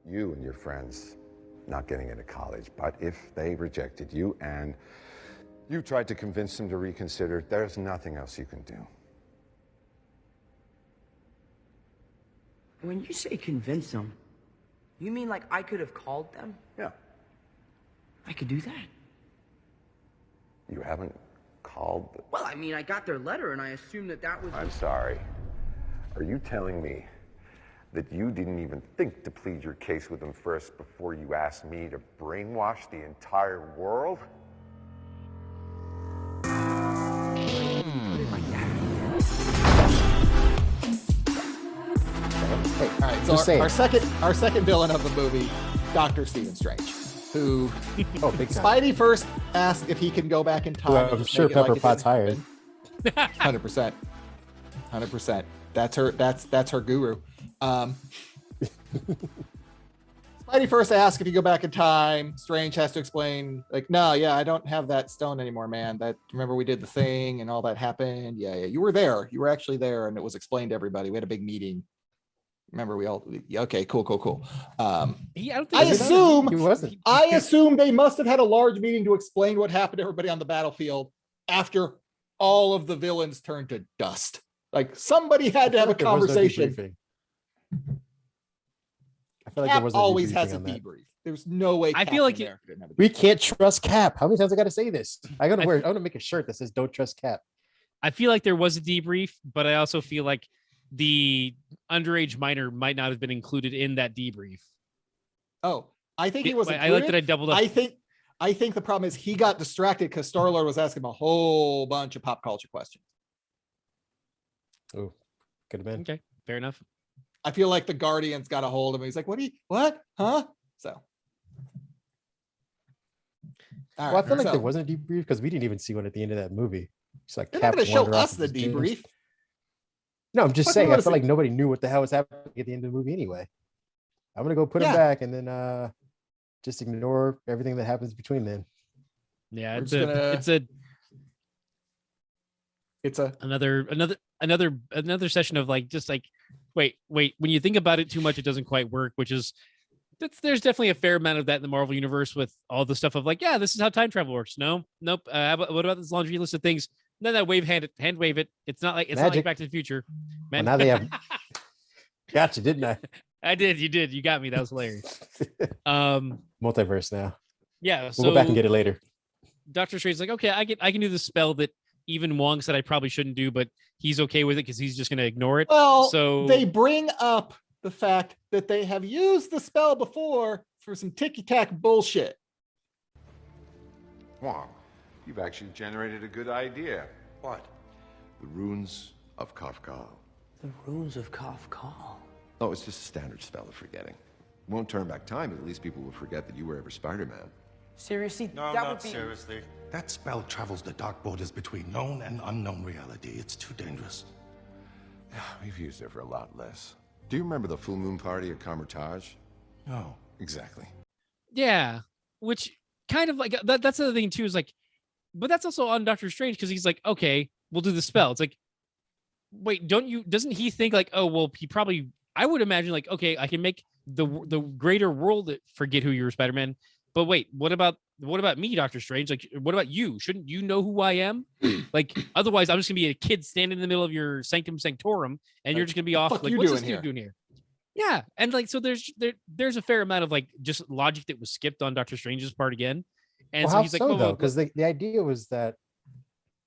you and your friends not getting into college. But if they rejected you and you tried to convince them to reconsider, there's nothing else you can do. When you say convince them, you mean like I could have called them? Yeah. I could do that. You haven't called Well, I mean, I got their letter and I assumed that was... I'm sorry. Are you telling me that you didn't even think to plead your case with them first before you asked me to brainwash the entire world? Hey, all right, so our second villain of the movie, Dr. Stephen Strange, who big time. Spidey first asked if he can go back in time. I'm sure Pepper Potts hired. 100%. That's her guru. Spidey first asked if you go back in time. Strange has to explain, like, no, yeah, I don't have that stone anymore, man. Remember we did the thing and all that happened. Yeah, you were there. You were actually there, and it was explained to everybody. We had a big meeting. Remember, okay, cool. I assume they must have had a large meeting to explain what happened to everybody on the battlefield after all of the villains turned to dust. Like, somebody had to have a conversation. I feel like Cap there was always has a debrief. There's no way. I feel like we can't trust Cap. How many times I got to say this? I want to make a shirt that says "Don't trust Cap." I feel like there was a debrief, but I also feel like the underage minor might not have been included in that debrief. Oh, I think he was. I like that I doubled up. I think the problem is he got distracted because Star-Lord was asking him a whole bunch of pop culture questions. Oh, could have been. Okay, fair enough. I feel like the Guardians got a hold of him. He's like, what? Huh? So. Well, I feel like there wasn't a debrief because we didn't even see one at the end of that movie. It's like they're not going to show us the debrief. No, I'm just saying. I feel like nobody knew what the hell was happening at the end of the movie anyway. I'm gonna go put him back and then just ignore everything that happens between then. Yeah, it's another session of like just like wait. When you think about it too much, it doesn't quite work. Which is there's definitely a fair amount of that in the Marvel universe with all the stuff of like, yeah, this is how time travel works. Nope. What about this laundry list of things? Then that hand wave it. It's not like Back to the Future. Man. Well, now they have. Gotcha, didn't I? I did. You did. You got me. That was hilarious. Multiverse now. Yeah. We'll go back and get it later. Doctor Strange's like, okay, I can do the spell that even Wong said I probably shouldn't do, but he's okay with it because he's just going to ignore it. Well, so they bring up the fact that they have used the spell before for some ticky-tack bullshit. Wong, you've actually generated a good idea. What? The runes of Kafka. The runes of Kafka. Oh, it's just a standard spell of forgetting. Won't turn back time, but at least people will forget that you were ever Spider-Man. Seriously? No, that not would be... seriously. That spell travels the dark borders between known and unknown reality. It's too dangerous. We've used it for a lot less. Do you remember the full moon party at Kamertage? No. Exactly. Yeah, which kind of like that's the other thing too is like, but that's also on Doctor Strange because he's like, okay, we'll do the spell. It's like, wait, doesn't he think like, oh well, he probably, I would imagine like, okay, I can make the greater world forget who you're, Spider-Man. But wait, what about me, Doctor Strange? Like, what about you? Shouldn't you know who I am? Like, otherwise, I'm just gonna be a kid standing in the middle of your sanctum sanctorum, and you're just gonna be off. Like, what's this dude doing here? Yeah, and like, so there's a fair amount of like just logic that was skipped on Doctor Strange's part again. And well, so he's like, though, because the idea was that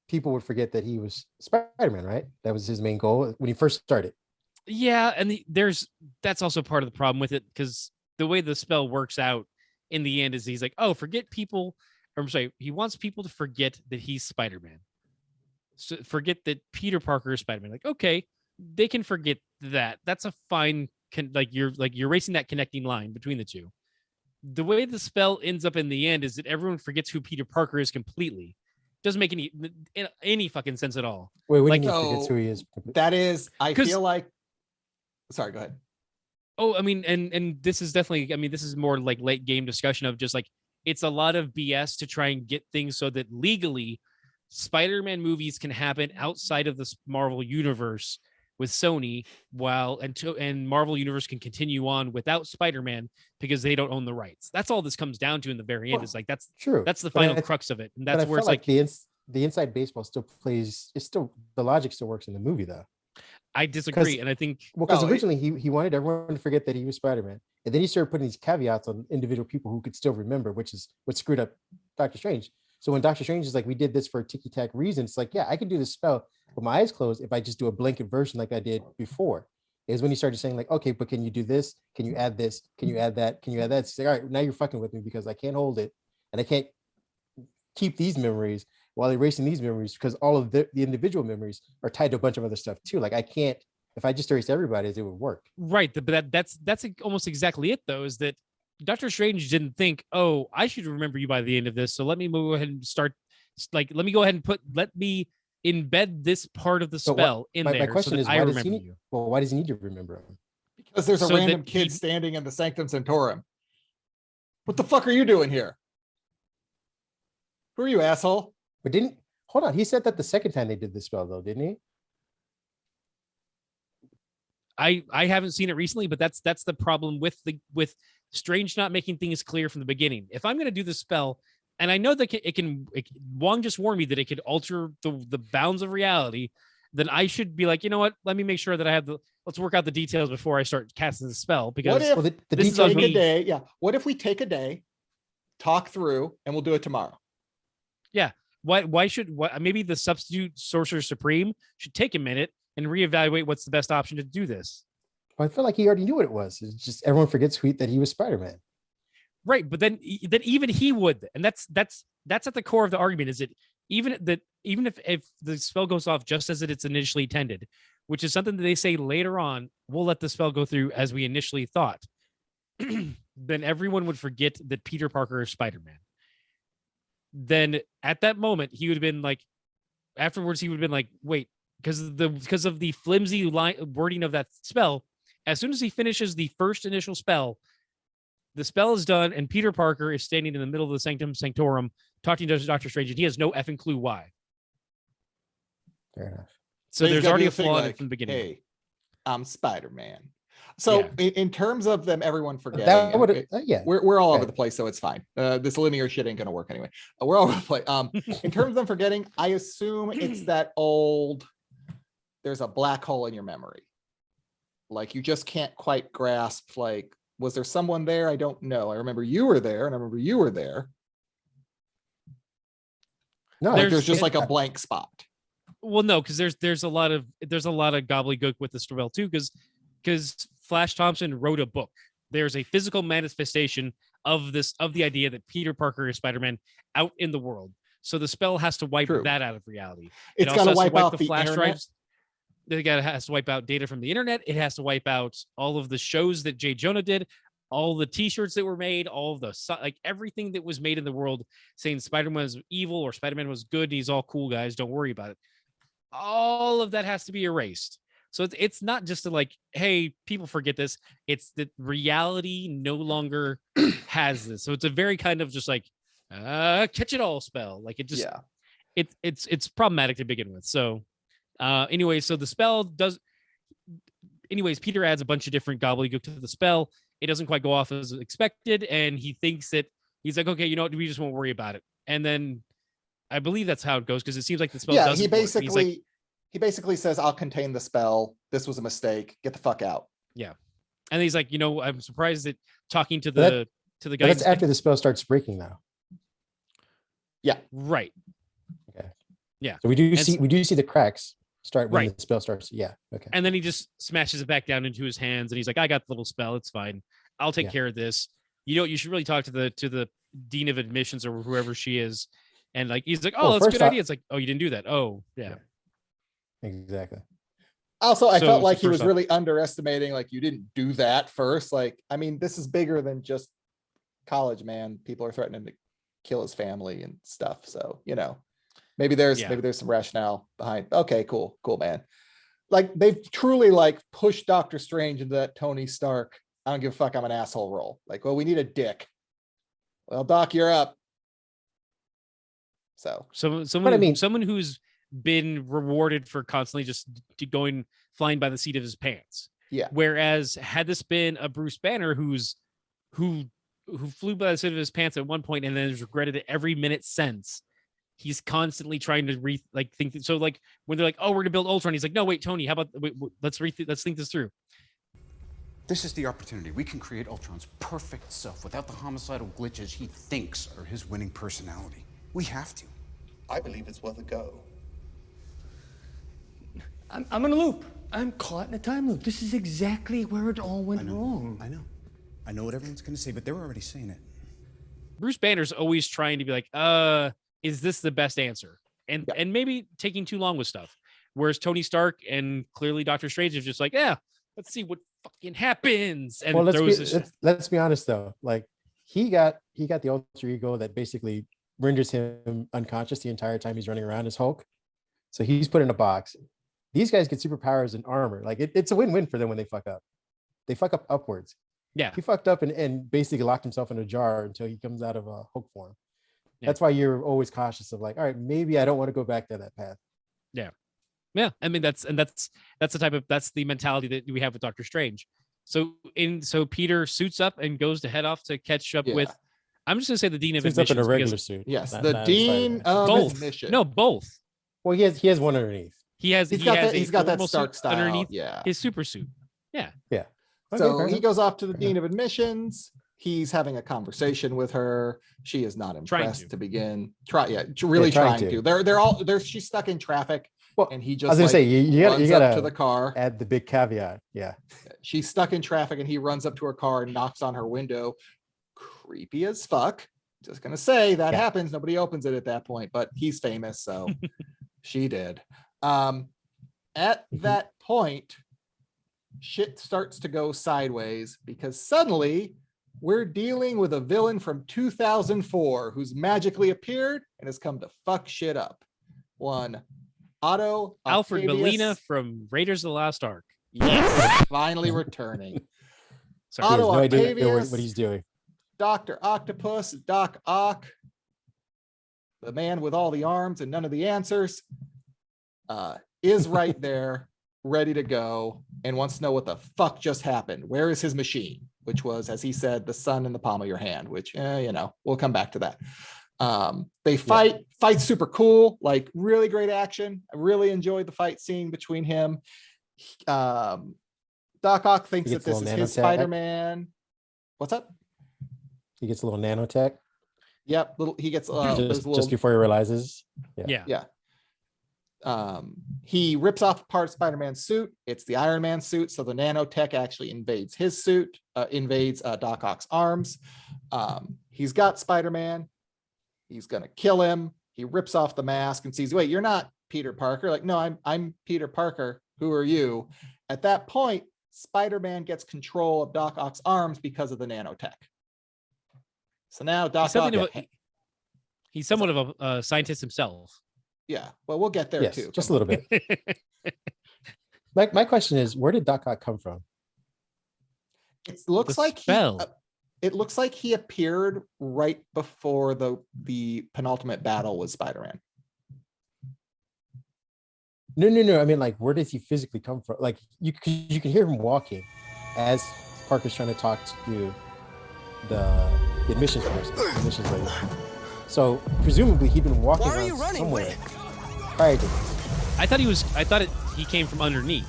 people would forget that he was Spider-Man, right? That was his main goal when he first started. Yeah, and that's also part of the problem with it because the way the spell works out in the end is he's like, oh, forget people. Or I'm sorry, he wants people to forget that he's Spider-Man. So forget that Peter Parker is Spider-Man. Like, okay, they can forget that. That's a fine, you're erasing that connecting line between the two. The way the spell ends up in the end is that everyone forgets who Peter Parker is completely. Doesn't make any fucking sense at all. Wait, like, forgets who he is. That is, I feel like. Sorry, go ahead. Oh, I mean, and this is definitely, I mean, this is more like late game discussion of just like, it's a lot of BS to try and get things so that legally Spider-Man movies can happen outside of the Marvel universe with Sony, while and Marvel Universe can continue on without Spider-Man because they don't own the rights. That's all this comes down to in the very end. Well, Is like that's true. the But final crux of it, and that's I where felt it's like the inside baseball still plays. It's still the logic still works in the movie though. I disagree, and I think Because originally he wanted everyone to forget that he was Spider-Man, and then he started putting these caveats on individual people who could still remember, which is what screwed up Doctor Strange. So when Doctor Strange is like, we did this for a ticky-tack reason, it's like, yeah, I can do this spell with my eyes closed if I just do a blanket version like I did before. Is when he started saying like, okay, but can you do this? Can you add this? Can you add that? Can you add that? It's like, all right, now you're fucking with me because I can't hold it and I can't keep these memories while erasing these memories because all of the individual memories are tied to a bunch of other stuff too. Like I can't, if I just erased everybody's, it would work. right, but that's almost exactly it though. Is that Doctor Strange didn't think, oh, I should remember you by the end of this, so let me go ahead and start. Like, let me go ahead and let me embed this part of the spell in there. My question so that is, I why does remember he need? you. Well, why does he need to remember him? Because there's a So random that kid he- standing in the Sanctum Sanctorum. What the fuck are you doing here? Who are you, asshole? But hold on. He said that the second time they did this spell though, didn't he? I haven't seen it recently, but that's the problem with Strange not making things clear from the beginning. If I'm going to do this spell, and I know that it can Wong just warned me that it could alter the bounds of reality, then I should be like, you know what? Let me make sure that I have let's work out the details before I start casting the spell. Because What if the this is details on take a me. day? Yeah. What if we take a day, talk through, and we'll do it tomorrow? Yeah. Why should maybe the substitute Sorcerer Supreme should take a minute and reevaluate what's the best option to do this. I feel like he already knew what it was. It's just everyone forgets that he was Spider-Man. Right, but then even he would, and that's at the core of the argument. Is it even if the spell goes off just as it's initially intended, which is something that they say later on, we'll let the spell go through as we initially thought. Then everyone would forget that Peter Parker is Spider-Man. Then at that moment, he would have been like, afterwards, he would have been like, wait, because of the flimsy wording of that spell. As soon as he finishes the first initial spell, the spell is done, and Peter Parker is standing in the middle of the Sanctum Sanctorum talking to Doctor Strange, and he has no effing clue why. Fair enough. So he's there's gotta already do a the thing flaw in it like, from the beginning. Hey, I'm Spider-Man. So Yeah. in terms of them, everyone forgetting, That would and yeah. we're all over Okay. the place, so it's fine. This linear shit ain't gonna work anyway. We're all over the place. In terms of them forgetting, I assume it's that old. There's a black hole in your memory. Like you just can't quite grasp. Like, was there someone there? I don't know. I remember you were there, and I remember you were there. No, Like There's- there's just like a blank spot. Well, no, because there's a lot of gobbledygook with the spell too, because Flash Thompson wrote a book. There's a physical manifestation of the idea that Peter Parker is Spider-Man out in the world. So the spell has to wipe True. that out of reality. It's It got also to has wipe out the flash internet. drives. It has to wipe out data from the internet. It has to wipe out all of the shows that Jay Jonah did, all the T-shirts that were made, all of the like everything that was made in the world saying Spider-Man was evil or Spider-Man was good. He's all cool, guys. Don't worry about it. All of that has to be erased. So it's not just like, hey, people forget this. It's that reality no longer has this. So it's a very kind of just like catch it all spell. Like it just it's problematic to begin with. So anyway, so the spell does. Anyways, Peter adds a bunch of different gobbledygook to the spell. It doesn't quite go off as expected, and he thinks that he's like, okay, you know what, we just won't worry about it. And then I believe that's how it goes because it seems like the spell doesn't he work. And he's basically like, he basically says, "I'll contain the spell. This was a mistake. Get the fuck out." and he's like, you know, I'm surprised that talking to But the guy. But that's after the spell starts breaking now. Right. Okay. Yeah. So we do And see the cracks start when Right. the spell starts. Yeah. Okay. And then he just smashes it back down into his hands, and he's like, "I got the little spell. It's fine. I'll take Yeah. care of this. You know, you should really talk to the dean of admissions or whoever she is." And like, he's like, "Oh, Well, that's a first good off- idea." It's like, "Oh, you didn't do that." Oh, yeah. Exactly. Also, I So- felt so like he was first off- really underestimating. Like, you didn't do that first. Like, I mean, this is bigger than just college, man. People are threatening to kill his family and stuff. So, you know, maybe there's some rationale behind. Okay, cool, man. Like, they've truly like pushed Doctor Strange into that Tony Stark, I don't give a fuck, I'm an asshole role. Like, well, we need a dick. Well, Doc, you're up. So Someone But I mean- someone who's been rewarded for constantly just going flying by the seat of his pants. Yeah. Whereas had this been a Bruce Banner who flew by the seat of his pants at one point and then has regretted it every minute since, he's constantly trying to think. So like when they're like, oh, we're gonna build Ultron, he's like, no, wait, Tony, how about let's think this through. This is the opportunity. We can create Ultron's perfect self without the homicidal glitches he thinks are his winning personality. We have to. I believe it's worth a go. I'm in a loop. I'm caught in a time loop. This is exactly where it all went wrong. I know. I know what everyone's going to say, but they're already saying it. Bruce Banner's always trying to be like, is this the best answer? And maybe taking too long with stuff. Whereas Tony Stark and clearly Doctor Strange is just like, yeah, let's see what fucking happens. And well, let's be honest though. Like he got the alter ego that basically renders him unconscious the entire time he's running around as Hulk. So he's put in a box. These guys get superpowers and armor. Like it's a win-win for them when they fuck up. They fuck up upwards. Yeah. He fucked up and basically locked himself in a jar until he comes out of a Hulk form. Yeah. That's why you're always cautious of like, all right, maybe I don't want to go back to that path. Yeah. Yeah. I mean, that's the mentality that we have with Doctor Strange. So Peter suits up and goes to head off to catch up with, I'm just gonna say the Dean of Admissions. Up in a regular suit. Yes, the Dean of Admissions. No, both. Well, he has one underneath. He's got that Stark style underneath yeah. his super suit. Yeah. Yeah. Okay, so he goes off to the Dean of Admissions. He's having a conversation with her. She is not impressed to begin. Trying to. She's stuck in traffic. Well, and he just I was gonna say you gotta up to the car. Add the big caveat. Yeah. She's stuck in traffic and he runs up to her car and knocks on her window. Creepy as fuck. Just gonna say that happens. Nobody opens it at that point, but he's famous, so she did. At that point, shit starts to go sideways because suddenly we're dealing with a villain from 2004 who's magically appeared and has come to fuck shit up. One, Otto Alfred Octavius, Molina from Raiders of the Lost Ark. Yes, finally returning. Sorry, Otto no Octavius, idea what he's doing. Dr. Octopus, Doc Ock, the man with all the arms and none of the answers, is right there, ready to go, and wants to know what the fuck just happened. Where is his machine? Which was, as he said, the sun in the palm of your hand, which, we'll come back to that. They fight super cool, like really great action. I really enjoyed the fight scene between him. Doc Ock thinks that this is his Spider-Man. What's up? He gets a little nanotech. Yep, he gets just before he realizes. Yeah. He rips off part of Spider-Man's suit. It's the Iron Man suit, so the nanotech actually invades his suit, invades Doc Ock's arms. He's got Spider-Man. He's gonna kill him. He rips off the mask and sees, wait, you're not Peter Parker. Like, no, I'm Peter Parker. Who are you? At that point, Spider-Man gets control of Doc Ock's arms because of the nanotech. So now Doc Ock, he's somewhat of a scientist himself. Yeah, well, we'll get there too. Just a little bit. My question is, where did Doc Ock come from? It looks like he appeared right before the penultimate battle with Spider-Man. No. I mean, like, where does he physically come from? Like, you can hear him walking as Parker's trying to talk to the admissions person, admissions lady. So presumably he'd been walking around somewhere prior to this. I thought he came from underneath.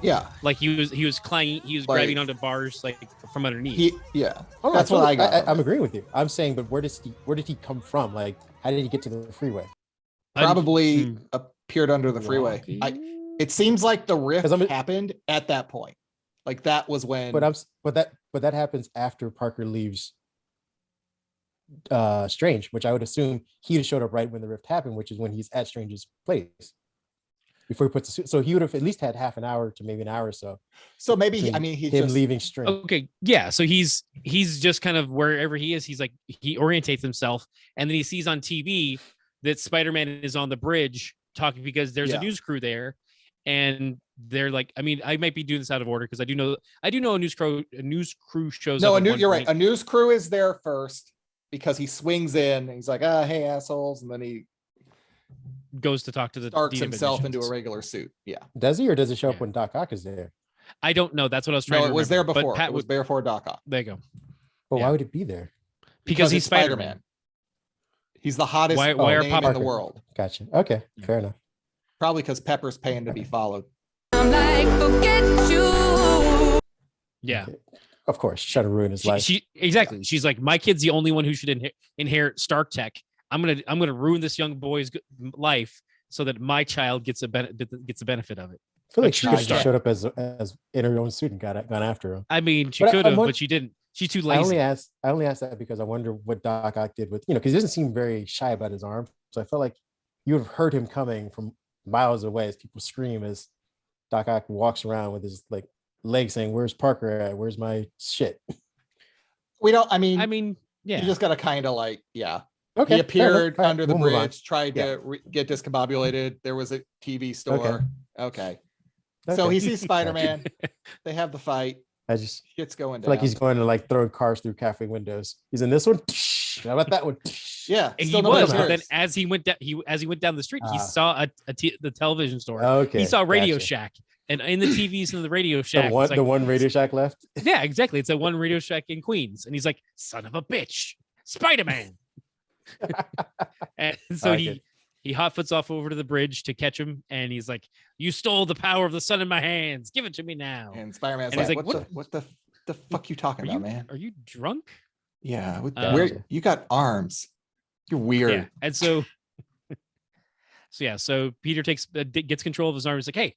Yeah, like he was climbing, he was grabbing onto bars like from underneath. That's what I got. I'm agreeing with you. I'm saying, but where did he come from? Like, how did he get to the freeway? Probably appeared under the freeway. It seems like the rift happened at that point. Like that was when. But that happens after Parker leaves Strange, which I would assume he showed up right when the rift happened, which is when he's at Strange's place before he puts the suit. So he would have at least had half an hour to maybe an hour or so. So maybe he's just leaving Strange. Okay, yeah. So he's just kind of wherever he is. He's like he orientates himself, and then he sees on TV that Spider-Man is on the bridge talking because there's a news crew there, and they're like, I mean, I might be doing this out of order because I do know a news crew shows up. No, you're right. A news crew is there first because he swings in and he's like, hey assholes, and then goes to talk to the Starks Dean of himself into Admissions. a regular suit. Yeah. Does he, or does it show up Yeah. when Doc Ock is there? I don't know. That's what I was trying No, to it was remember. there before. But Pat It was before Doc Ock. there you go. But Yeah. why would it be there? Because he's it's Spider-Man. He's the hottest Why are name Pop- in the world. Gotcha. Okay, Yeah. fair enough. Probably because Pepper's paying to be followed. I'm like, forget you. Yeah. Okay. Of course, trying to ruin his life. She exactly. She's like, my kid's the only one who should inherit Stark Tech. I'm gonna ruin this young boy's life so that my child gets a benefit of it. I feel like But she she could was have Stark. showed up as in her own suit and gone after him. I mean, she But could I'm have, wonder- but she didn't. She's too I lazy. only asked that because I wonder what Doc Ock did with, because he doesn't seem very shy about his arm. So I felt like you would have heard him coming from miles away as people scream as Doc Ock walks around with his like leg saying, "Where's Parker at? Where's my shit?" We don't, I I mean, mean, yeah. you just got to kind of like, yeah. Okay, He appeared fair enough. under the We'll move on. bridge, tried Yeah. to get discombobulated. There was a TV store. Okay. So Okay. he sees Spider-Man. They have the fight. I just Shit's going feel down. like he's going to like throw cars through cafe windows. He's in this one. How about that one? yeah. And still he nobody was, but then cares. as he went down the street, he Ah. saw the television store. Okay, He saw Radio gotcha. Shack, and in the TVs in the Radio Shack, The it's like, one Radio Shack left. yeah, exactly. It's a one Radio Shack in Queens, and he's like, "Son of a bitch, Spider-Man!" And so like he it. he hotfoots off over to the bridge to catch him, and he's like, "You stole the power of the sun in my hands. Give it to me now." And Spider-Man's And he's like, like, what the fuck you talking about, man? Are you drunk? Yeah. Um, Where you got arms? You're weird. Yeah, and so, so Peter gets control of his arm. He's like, "Hey,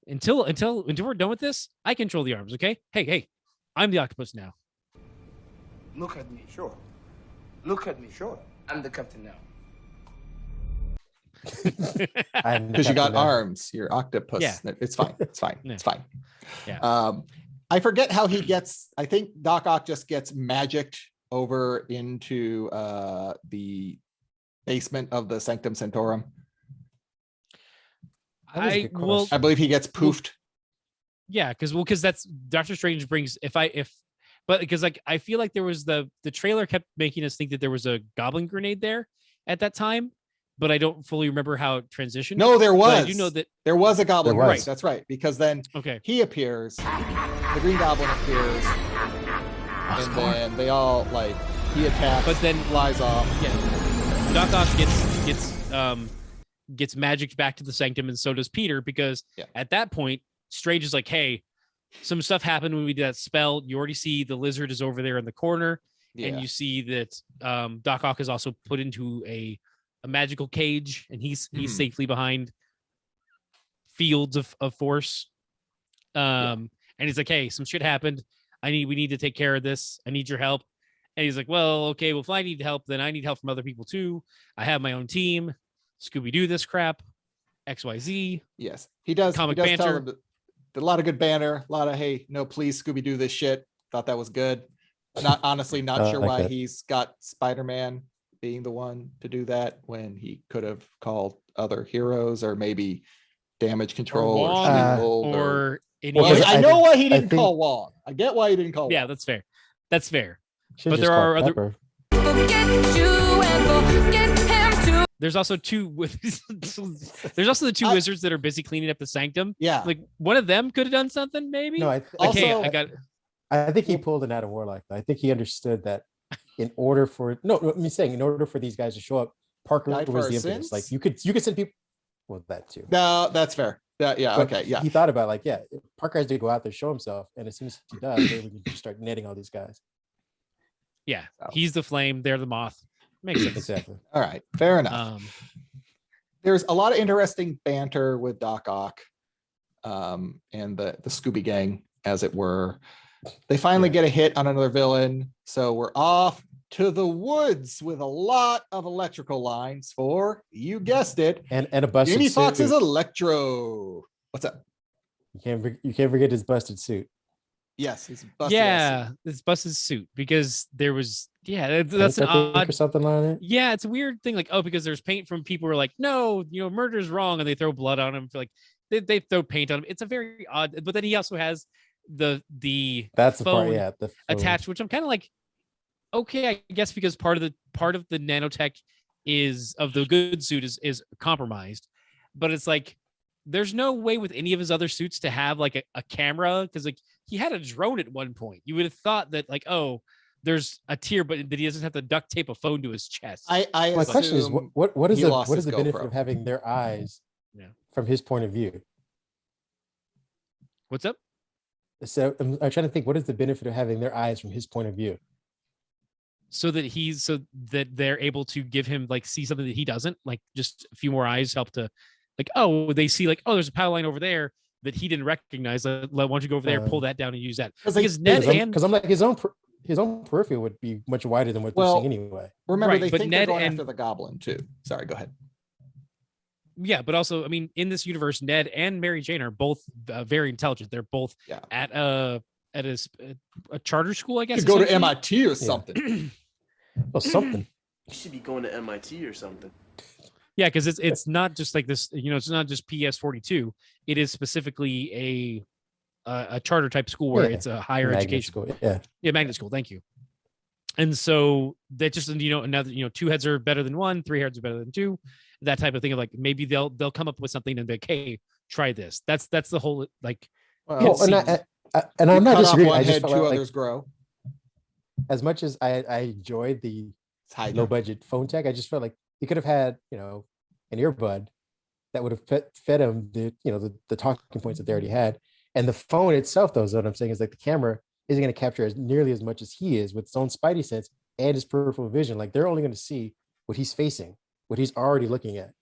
until we're done with this, I control the arms. Okay? Hey, I'm the octopus now." Look at me, sure. Look at me, sure. I'm the captain now. Because you got arms, you're octopus. Yeah. It's fine. It's fine. Yeah. It's fine. Yeah. I forget how he gets. I think Doc Ock just gets magicked over into the basement of the Sanctum Sanctorum. I will. I believe he gets poofed. Yeah, because that's Doctor Strange brings but because like I feel like there was the trailer kept making us think that there was a goblin grenade there at that time, but I don't fully remember how it transitioned. No, there But was. I do know that There was a goblin. There was. Right. That's right. Because then okay. he appears, the Green Goblin appears, and then they all like he attacks, But then flies off. Yeah, Doc Ock gets magicked back to the Sanctum, and so does Peter, because at that point, Strange is like, "Hey, some stuff happened when we did that spell. You already see the lizard is over there in the corner, and you see that Doc Ock is also put into a magical cage, and he's safely behind fields of force. And he's like, "Hey, some shit happened. We need to take care of this. I need your help." And he's like, "Well, okay, well, if I need help, then I need help from other people too. I have my own team. Scooby-Doo this crap. XYZ." Yes, he does. Comic he does tell banter. them a lot of good banter, a lot of, "Hey, no, please, Scooby-Doo this shit." Thought that was good. Not honestly, not sure like why that. he's got Spider-Man being the one to do that when he could have called other heroes, or maybe Damage Control or Wong, Shield or any Well, Because I I know think- why he I didn't think- call Wong. I get why he didn't call. Yeah, Wong. that's fair. That's fair. Should've But just there are called other- Pepper. Forget you and forget him too. There's also there's also the two wizards that are busy cleaning up the Sanctum. Yeah. Like one of them could have done something, maybe. No, Like, Also- hey, I got I think he pulled an Adam Warlock. I think he understood that in order for in order for these guys to show up, Parker Died for was our the impetus. sins? Like you could send people. Well, that too. No, that's fair. Yeah. But Okay. Yeah. He thought about Parker has to go out there, show himself, and as soon as he does, then we can just start netting all these guys. yeah. So. He's the flame. They're the moth. Makes sense. Exactly. All right. Fair enough. There's a lot of interesting banter with Doc Ock, and the Scooby Gang, as it were. They finally get a hit on another villain, so we're off to the woods with a lot of electrical lines for, you guessed it, And a busted Jamie suit. Foxx's Electro. What's up? You can't forget his busted suit. Yes, he's busted ass Yeah, it's Bus's suit, because there was that's Paint, an I think, odd. or something on it. Yeah, it's a weird thing. Like, because there's paint from people who are like, "No, murder's wrong," and they throw blood on him. Like they throw paint on him. It's a very odd. But then he also has the That's the part. phone Yeah, the phone. attached, which I'm kind of like, okay, I guess, because part of the nanotech the good suit is compromised. But it's like there's no way with any of his other suits to have like a camera, because like he had a drone at one point. You would have thought that like, oh, there's a tier, but that he doesn't have to duct tape a phone to his chest. My question is, what is the benefit of having their eyes from his point of view? What's up? So I'm trying to think, what is the benefit of having their eyes from his point of view? So that they're able to give him like see something that he doesn't, like just a few more eyes help to like, oh, they see like, oh, there's a power line over there that he didn't recognize. Why don't you go over there, pull that down and use that? Because I'm like his own peripheral would be much wider than what they're seeing anyway. Remember, they think they're going after the goblin too. Sorry, go ahead. Yeah, but also, I mean, in this universe, Ned and Mary Jane are both very intelligent. They're both at a charter school, I guess. You go to MIT or something. Well, something. You should be going to MIT or something. Yeah, because it's not just like this. It's not just PS42. It is specifically a charter type school where it's a higher education school. Magnet school. Thank you. And so that just another 2 heads are better than 1, 3 heads are better than 2, that type of thing of like maybe they'll come up with something and be like, hey, try this. That's the whole like. Well, and I'm not disagreeing. I just felt two like, others grow. As much as I enjoyed the low budget phone tech, I just felt like he could have had an earbud that would have fed him the talking points that they already had. And the phone itself, though, is what I'm saying, is like the camera isn't going to capture nearly as much as he is with his own spidey sense and his peripheral vision. Like they're only going to see what he's facing, what he's already looking at.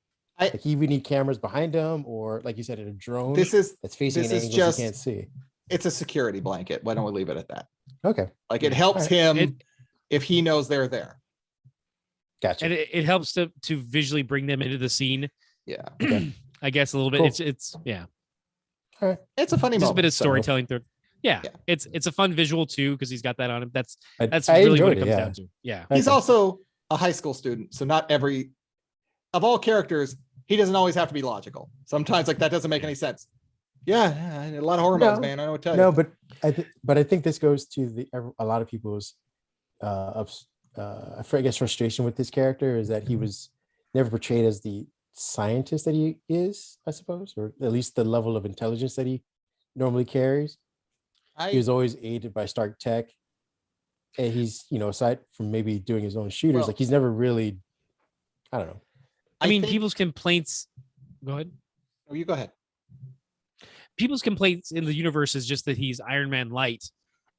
Like he would need cameras behind him, or like you said, in a drone that's facing an angle he can't see. It's a security blanket. Why don't we leave it at that? Okay. Like it helps him if he knows they're there. Gotcha. And it helps to visually bring them into the scene. Yeah. Okay. I guess a little bit. Cool. It's yeah. All right. It's a funny Just moment. a bit of storytelling through. Yeah. It's a fun visual too, because he's got that on him. That's I really what it enjoyed comes down to. Yeah. He's also a high school student, so not every of all characters, he doesn't always have to be logical. Sometimes like that doesn't make any sense. Yeah, a lot of hormones, man. I know what to tell you. No, but I think this goes to a lot of people's I guess frustration with this character is that he was never portrayed as the scientist that he is, I suppose, or at least the level of intelligence that he normally carries. He was always aided by Stark Tech, and he's aside from maybe doing his own shooters, like he's never really, I don't know. I mean, people's complaints. Go ahead. Oh, you go ahead. People's complaints in the universe is just that he's Iron Man light,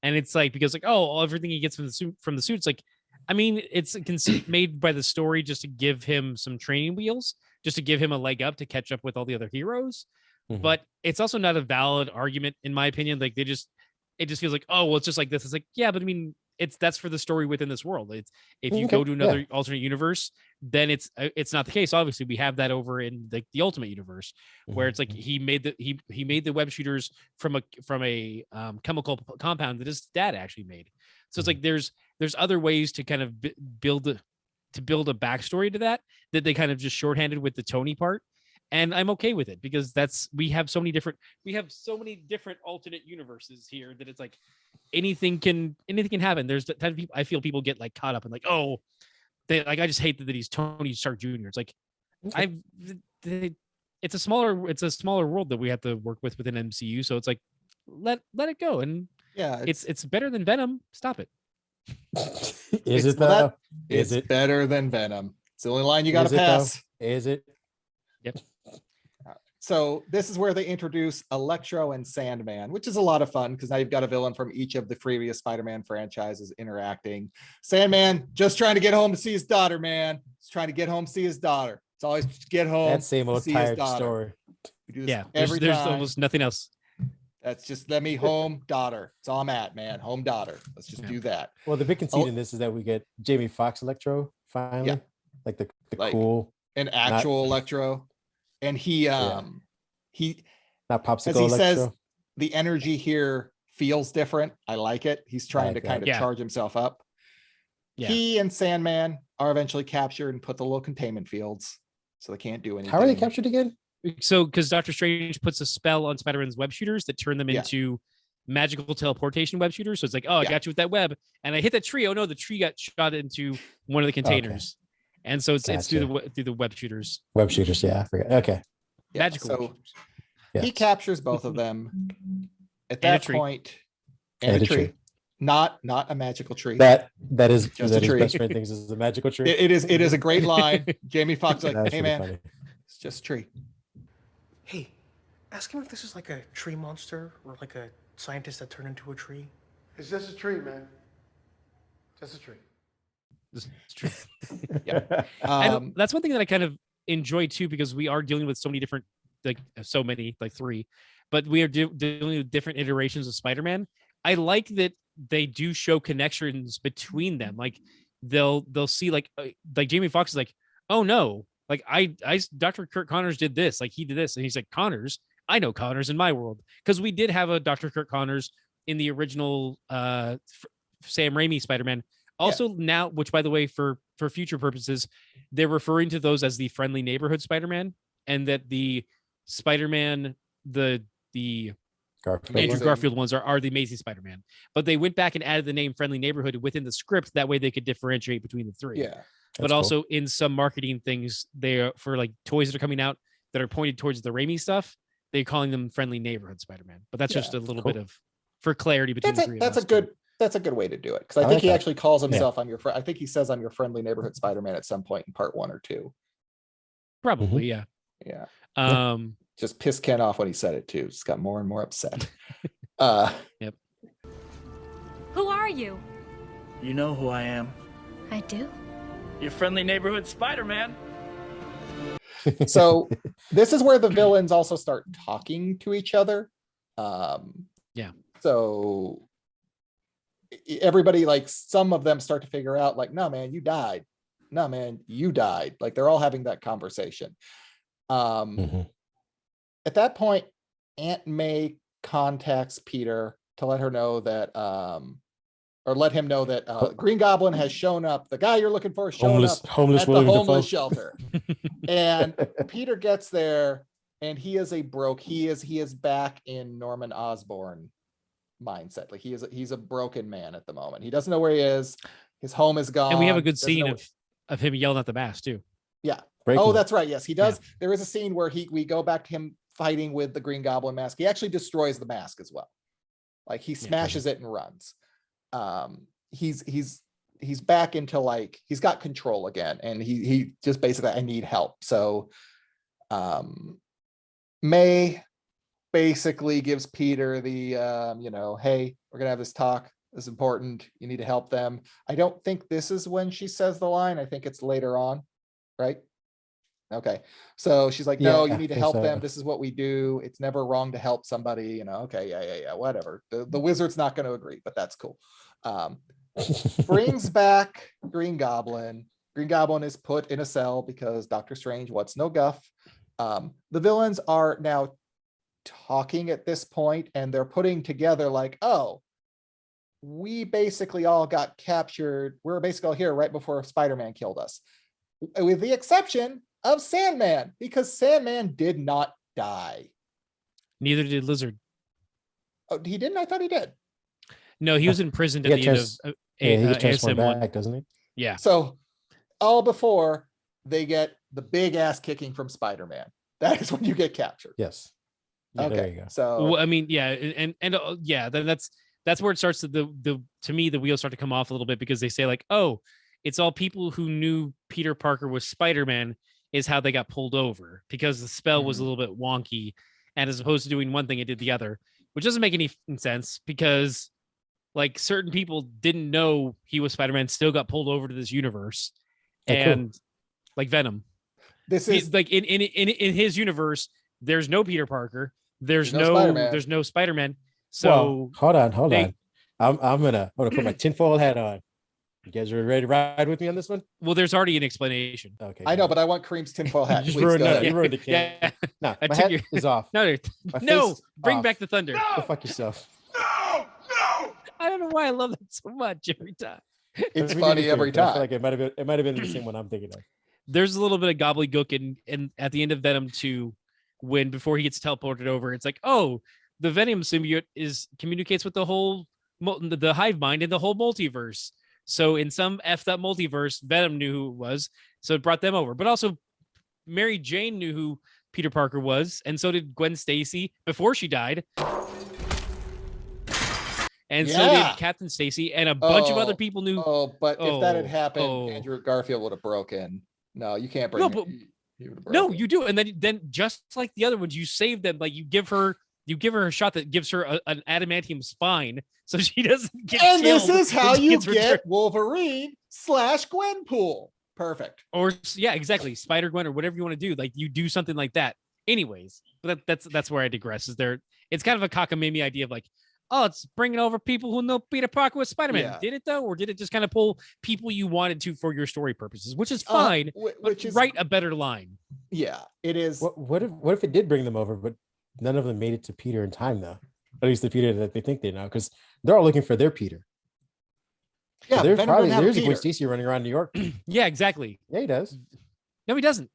and it's like because like everything he gets from the suit. It's like, I mean, it's a conceit made by the story just to give him some training wheels, just to give him a leg up to catch up with all the other heroes. Mm-hmm. But it's also not a valid argument in my opinion. Like it just feels like, oh well, it's just like this. It's like, yeah, but I mean, that's for the story within this world. It's if you go to another alternate universe, then it's not the case. Obviously, we have that over in the Ultimate Universe, where it's like he made the web shooters from a chemical compound that his dad actually made. So it's like there's other ways to kind of build a backstory to that they kind of just shorthanded with the Tony part. And I'm okay with it because we have so many different alternate universes here that it's like anything can happen. There's the type of people I feel people get like caught up in like, oh, I just hate that he's Tony Stark Jr. It's like it's a smaller world that we have to work with within MCU. So it's like let it go. And yeah, it's better than Venom. Stop it. Is it though? Is it better than Venom? It's the only line you got to pass. Is it? Yep. So this is where they introduce Electro and Sandman, which is a lot of fun because now you've got a villain from each of the previous Spider-Man franchises interacting. Sandman just trying to get home to see his daughter, man. He's trying to get home to see his daughter. It's always get home. That same old tired story. We do this yeah, every there's time. almost nothing else. That's just let me home daughter. That's all I'm at, man. Home daughter. Let's just do that. Well, the big conceit in this is that we get Jamie Foxx Electro finally, like the cool, an actual Electro. And he not popsicle as he Electro. says, the energy here feels different. I like it. He's trying to kind of charge himself up. Yeah. He and Sandman are eventually captured and put the little containment fields, so they can't do anything. How are they captured again? So, because Doctor Strange puts a spell on Spider-Man's web shooters that turn them into magical teleportation web shooters. So it's like, oh, I got you with that web, and I hit that tree. Oh no, the tree got shot into one of the containers. And so it's through Gotcha. through the web shooters. Web shooters. Yeah, I forgot. Okay. Magical web So shooters. he Yes. captures both of them. At And a that tree. point, and a tree. Not a magical tree. That is Just that a his tree. best friend thinks is a magical tree. It is a great line. Jamie Foxx like, That was hey pretty man, funny. it's just a tree. Hey, ask him if this is like a tree monster or like a scientist that turned into a tree. It's just a tree, man. Just a tree. It's true. Yeah. And that's one thing that I kind of enjoy too, because we are dealing with so many different, like three, but we are dealing with different iterations of Spider-Man. I like that they do show connections between them. Like they'll see like Jamie Foxx is like, oh no, like I Dr. Kurt Connors did this, like he did this, and he's like, Connors, I know Connors in my world, because we did have a Dr. Kurt Connors in the original Sam Raimi Spider-Man. Also now, which by the way, for future purposes, they're referring to those as the friendly neighborhood Spider-Man, and that the Spider-Man, the Andrew Garfield ones are the Amazing Spider-Man. But they went back and added the name Friendly Neighborhood within the script. That way they could differentiate between the three. Yeah. But also in some marketing things, they are for like toys that are coming out that are pointed towards the Raimi stuff, they're calling them Friendly Neighborhood Spider-Man. But that's just a little bit of for clarity between the three. That's a good way to do it, because I think like he that. actually calls himself I think he says I'm your friendly neighborhood Spider-Man at some point in part 1 or 2. Probably, yeah. Yeah. Just pissed Ken off when he said it too. Just got more and more upset. Yep. Who are you? You know who I am. I do. Your friendly neighborhood Spider-Man. So this is where the villains also start talking to each other. Yeah. So everybody, like some of them start to figure out like, no man, you died. No man, you died. Like they're all having that conversation. At that point, Aunt May contacts Peter to let her know that or let him know that Green Goblin has shown up. The guy you're looking for has shown up homeless at the William homeless Dafoe. shelter. And Peter gets there, and he is back in Norman Osborn mindset. Like he's a broken man at the moment. He doesn't know where he is. His home is gone. And we have a good Doesn't scene know- of him yelling at the mask too. Yeah. Breaking Oh, it. that's right. Yes, he does. There is a scene where we go back to him fighting with the Green Goblin mask. He actually destroys the mask as well. Like he smashes it and runs. He's back into like he's got control again, and he just basically, I need help. So May basically gives Peter the hey, we're gonna have this talk. This is important. You need to help them. I don't think this is when she says the line. I think it's later on, right? Okay. So she's like, no, you need to help them. This is what we do. It's never wrong to help somebody, okay, yeah, whatever. The wizard's not going to agree, but that's cool. Brings back Green Goblin. Green Goblin is put in a cell because Doctor Strange wants no guff. The villains are now talking at this point, and they're putting together like, oh, we basically all got captured. We're basically all here right before Spider-Man killed us, with the exception of Sandman, because Sandman did not die. Neither did Lizard. Oh, he didn't? I thought he did. No, he was imprisoned at the end of he gets transformed ASM1. back, doesn't he? Yeah. So all before they get the big ass kicking from Spider-Man. That is when you get captured. Yes. Yeah, okay. There you go. So Well, I mean, yeah, and yeah, then that's where it starts to to me the wheels start to come off a little bit, because they say like, oh, it's all people who knew Peter Parker was Spider-Man is how they got pulled over, because the spell was a little bit wonky, and as opposed to doing one thing, it did the other, which doesn't make any sense, because like certain people didn't know he was Spider-Man, still got pulled over to this universe. And like Venom, this is like in his universe, there's no Peter Parker, there's no Spider-Man. So well, hold on. I'm gonna put my tinfoil hat on. You guys are ready to ride with me on this one? Well, there's already an explanation. Okay. I know, but I want Kareem's tinfoil hat. You just Please, ruined go it. ahead. You ruined the kid. Yeah. No, I my took hat your- is off. No, My no, face bring off. back the thunder. Go fuck yourself. I don't know why I love that so much every time. It's Me funny neither, every but I time. feel like it might have been the same one I'm thinking of. There's a little bit of gobbledygook and at the end of Venom 2, when before he gets teleported over, it's like, oh, the Venom symbiote communicates with the whole the hive mind and the whole multiverse. So in some effed up multiverse, Venom knew who it was, so it brought them over. But also, Mary Jane knew who Peter Parker was, and so did Gwen Stacy before she died. And so did Captain Stacy, and a bunch of other people knew. But if that had happened, Andrew Garfield would have broken. No, you can't bring. No, you do, and then just like the other ones, you save them. Like you give her a shot that gives her an adamantium spine, so she doesn't get. And this is how you get Wolverine / Gwenpool. Perfect. Or exactly, Spider Gwen or whatever you want to do. Like you do something like that. Anyways, but that's where I digress. It's kind of a cockamamie idea of like, oh, it's bringing over people who know Peter Parker was Spider-Man. Yeah. Did it though, or did it just kind of pull people you wanted to for your story purposes, which is fine. Which is write a better line. Yeah, it is. What if it did bring them over, but none of them made it to Peter in time though? At least the Peter that they think they know, because they're all looking for their Peter. Yeah, so there's a Gwen Stacy running around New York. Yeah, exactly. Yeah, he does. No, he doesn't.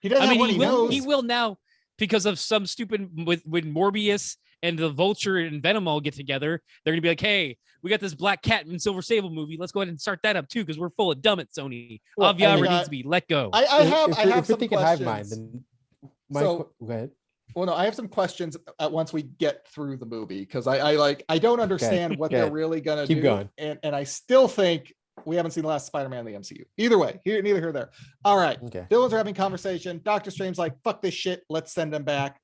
He doesn't. I mean, he will now because of some stupid with Morbius and the Vulture and Venom all get together. They're gonna be like, hey, we got this Black Cat and Silver Sable movie. Let's go ahead and start that up too, because we're full of dumb it, Sony. Aviara needs to be let go. I have some questions. Hive mind, then go ahead. Well, no, I have some questions once we get through the movie, because I don't understand what they're really gonna do. Keep going. And I still think we haven't seen the last Spider-Man in the MCU. Either way, neither here nor there. All right. Okay. Villains are having conversation. Doctor Strange's like, fuck this shit. Let's send him back.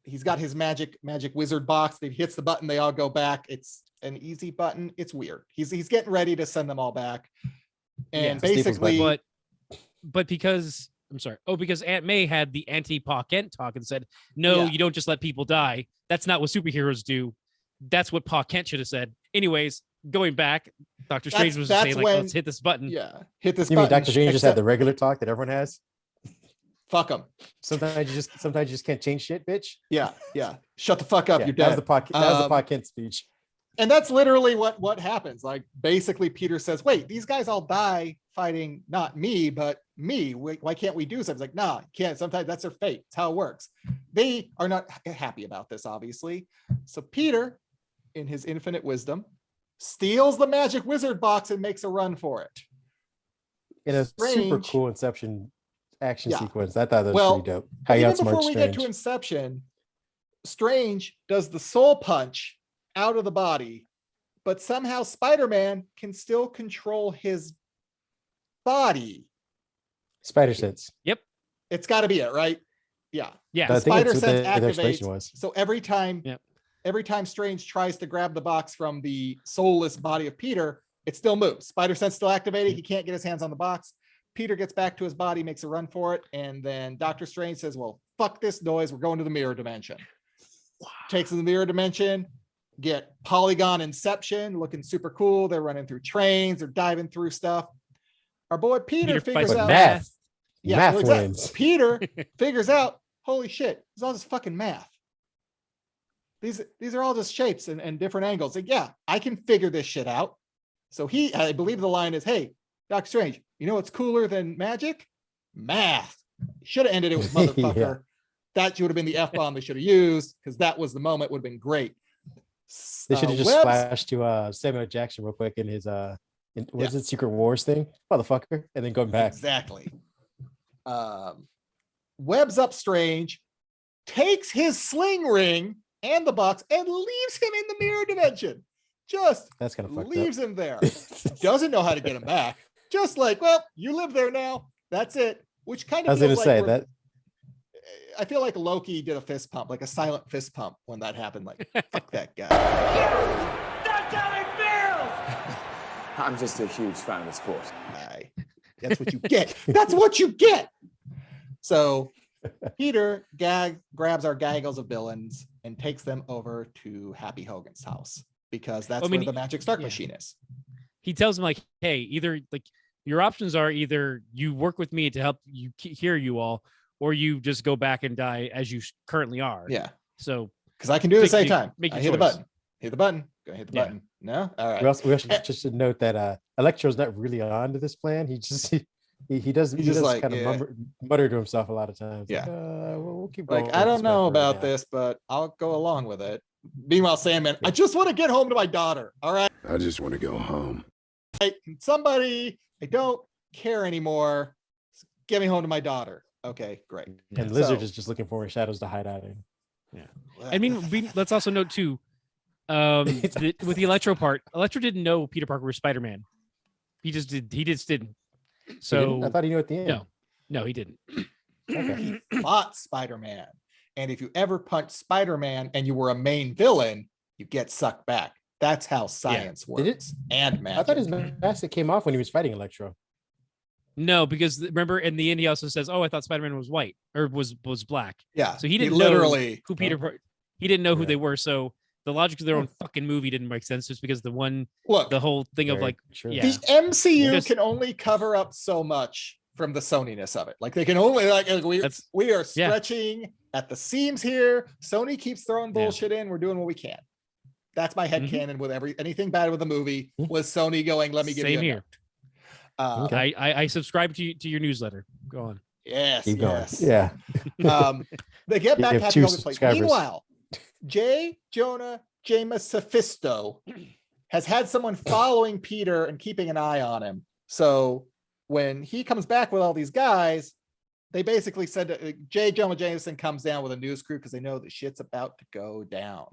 He's got his magic wizard box. He hits the button. They all go back. It's an easy button. It's weird. He's getting ready to send them all back. And basically, but because I'm sorry. Oh, because Aunt May had the anti-Pa Kent talk and said, no, you don't just let people die. That's not what superheroes do. That's what Pa Kent should have said. Anyways, going back, Doctor Strange was saying, like, let's hit this button. Yeah, hit this button. You mean Doctor Strange just had the regular talk that everyone has? Fuck them. Sometimes you just can't change shit, bitch. Yeah. Shut the fuck up. You're dead. That was the Pa Kent speech. And that's literally what happens. Like, basically, Peter says, wait, these guys all die fighting not me, but me. Why can't we do something? It's like, nah, you can't. Sometimes that's their fate. It's how it works. They are not happy about this, obviously. So Peter, in his infinite wisdom, steals the magic wizard box and makes a run for it. In a super cool Inception action sequence. I thought that was pretty dope. How you outsmart before we get to Inception, Strange does the soul punch out of the body, but somehow Spider-Man can still control his body. Spider sense. Yep. It's got to be it, right? Yeah. Yeah. Spider sense activates. So every time Strange tries to grab the box from the soulless body of Peter, it still moves. Spider sense still activated. He can't get his hands on the box. Peter gets back to his body, makes a run for it, and then Doctor Strange says, well, fuck this noise. We're going to the mirror dimension. Wow. Takes in the mirror dimension. Get Polygon Inception, looking super cool. They're running through trains, they're diving through stuff. Our boy Peter figures out math. Yeah, math wins. Peter figures out, holy shit, it's all this fucking math. These are all just shapes and different angles. Like, yeah, I can figure this shit out. So I believe the line is, hey, Doctor Strange, you know what's cooler than magic? Math. Should have ended it with motherfucker. Yeah. That would have been the F-bomb they should have used, because that was the moment, would have been great. They should have just flashed to Samuel Jackson real quick in his was it Secret Wars thing, motherfucker, and then going back. Exactly. Webs up Strange, takes his sling ring and the box, and leaves him in the mirror dimension. That's kind of leaves him there. Doesn't know how to get him back. Just like, well, you live there now. That's it. Which kind of I was going to say that. I feel like Loki did a fist pump, like a silent fist pump when that happened. Like, fuck that guy. That's how it feels. I'm just a huge fan of the sport. That's what you get. That's what you get. So Peter grabs our gaggles of villains and takes them over to Happy Hogan's house, because that's where the Magic Stark machine is. He tells him, like, hey, either like your options are either you work with me to help you hear you all, or you just go back and die as you currently are. Yeah. So, because I can do it at the same time. I hit the button. Hit the button. Go hit the button. No. All right. We also just should note that Electro's not really on to this plan. He just he does like, kind of mutter to himself a lot of times. Yeah. Like, we'll keep going. Like, I don't know about this, but I'll go along with it. Meanwhile, Sandman, I just want to get home to my daughter. All right. I just want to go home. Can somebody, I don't care anymore. Get me home to my daughter. Okay, great. And Lizard is just looking for shadows to hide out in. Yeah. I mean, let's also note too, with the Electro part, Electro didn't know Peter Parker was Spider-Man. He just didn't. So I thought he knew at the end. No, he didn't. Okay. He fought Spider-Man. And if you ever punch Spider-Man and you were a main villain, you get sucked back. That's how science works. And magic. I thought his mask came off when he was fighting Electro. No, because remember in the end he also says, "Oh, I thought Spider-Man was white or was black." Yeah. So he didn't literally know who Peter. He didn't know who they were. So the logic of their own fucking movie didn't make sense just because the whole thing of like, the MCU can only cover up so much from the Sony-ness of it. Like they can only we are stretching at the seams here. Sony keeps throwing bullshit in. We're doing what we can. That's my headcanon with anything bad with the movie was Sony going, let me give you a here. Note. I subscribe to your newsletter. Go on. Yes. Keep going. Yes. Yeah. They get back happy all the place. subscribers. Meanwhile, J. Jonah Jameis Sophisto has had someone following Peter and keeping an eye on him. So when he comes back with all these guys, they basically said that J. Jonah Jameson comes down with a news crew because they know the shit's about to go down.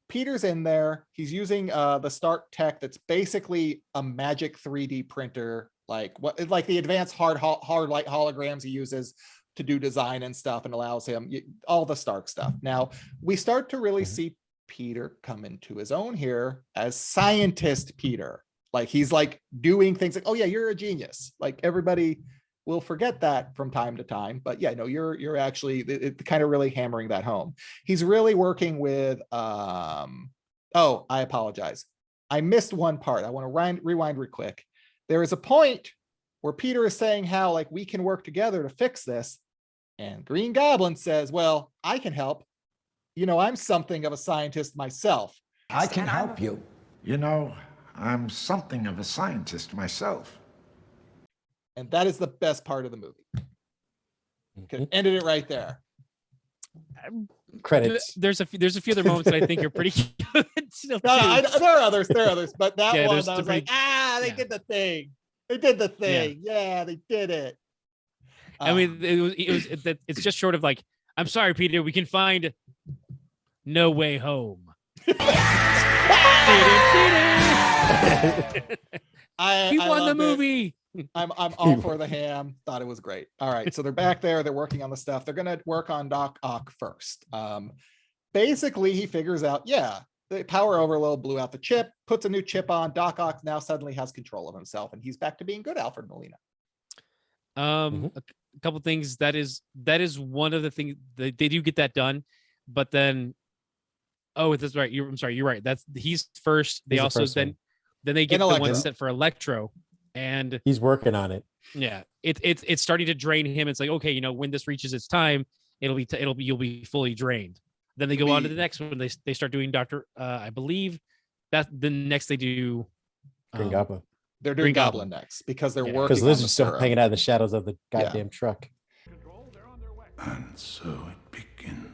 Peter's in there. He's using the Stark tech that's basically a magic 3D printer, like the advanced hard light holograms he uses to do design and stuff, and allows him all the Stark stuff. Now we start to really see Peter come into his own here as scientist Peter. Like he's like doing things like, oh yeah, you're a genius. Like everybody will forget that from time to time, but yeah, no, you're actually it kind of really hammering that home. He's really working with oh, I apologize. I missed one part. I want to rewind real quick. There is a point where Peter is saying how like we can work together to fix this. And Green Goblin says, well, I can help. You know, I'm something of a scientist myself. I can help you. You know, I'm something of a scientist myself. And that is the best part of the movie. Could have ended it right there. Credits. There's a few other moments that I think are pretty good. Still there are others, but that Yeah, one, there's I was pretty- like, they did the thing. They did the thing. Yeah, they did it. I mean, it's just short of like, I'm sorry, Peter, we can find No Way Home. He won the movie. I'm all for the ham. Thought it was great. All right, so they're back there. They're working on the stuff. They're gonna work on Doc Ock first. Basically, he figures out, the power overload blew out the chip, puts a new chip on. Doc Ock now suddenly has control of himself, and he's back to being good Alfred Molina. A couple things that is one of the things they do get that done, but then that's right. I'm sorry, you're right. He's first. They also then they get the one set for Electro, and he's working on it. Yeah, it's starting to drain him. It's like, okay, you know, when this reaches its time, you'll be fully drained. Then they go on to the next one. They start doing Doctor. I believe that the next they do Green Goblin. They're doing Goblin next because they're working. Because Lizard's still hanging out in the shadows of the goddamn truck. And so it begins.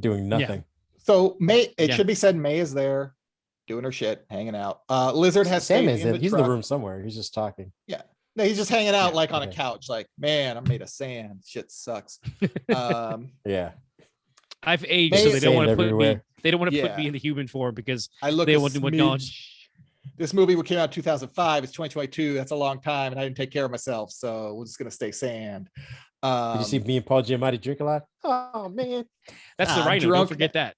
Doing nothing. Yeah. So May, it should be said, May is there doing her shit, hanging out. Lizard has Sam stayed is in the he's truck. in the room somewhere. He's just talking. Yeah. No, he's just hanging out on a couch, like, man, I'm made of sand. Shit sucks. Yeah. I've aged, so they don't want to put me. They don't want to put Yeah. me in the human form because I look they a want to acknowledge. This movie came out in 2005. It's 2022. That's a long time, and I didn't take care of myself, so we're just gonna stay sand. Did you see me and Paul Giamatti drink a lot? Oh man, That's the Rhino. Don't forget that.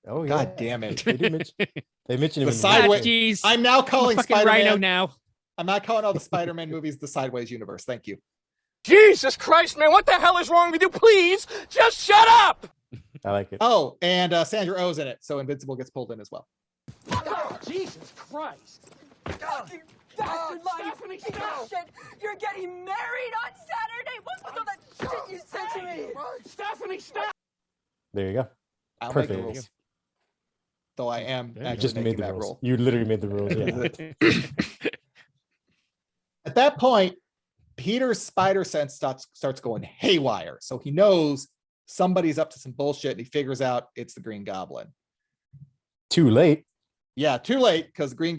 Oh yeah. God damn it! They mentioned him the in sideways. I'm now calling fucking Spider-Man. Rhino now. I'm not calling all the Spider-Man movies the Sideways universe. Thank you. Jesus Christ, man, what the hell is wrong with you? Please, just shut up! I like it. Oh, and Sandra Oh's in it, so Invincible gets pulled in as well. Oh, Jesus Christ! Fucking bastard lying piece of shit! You're getting married on Saturday! What was all that shit you said to me? Stephanie, stop! There you go. I'll Perfect. make the rules. Though I am You actually just made making the that rules. rule. You literally made the rules. Yeah. At that point, Peter's spider sense starts going haywire. So he knows somebody's up to some bullshit, and he figures out it's the Green Goblin. Too late. Yeah, too late because the Green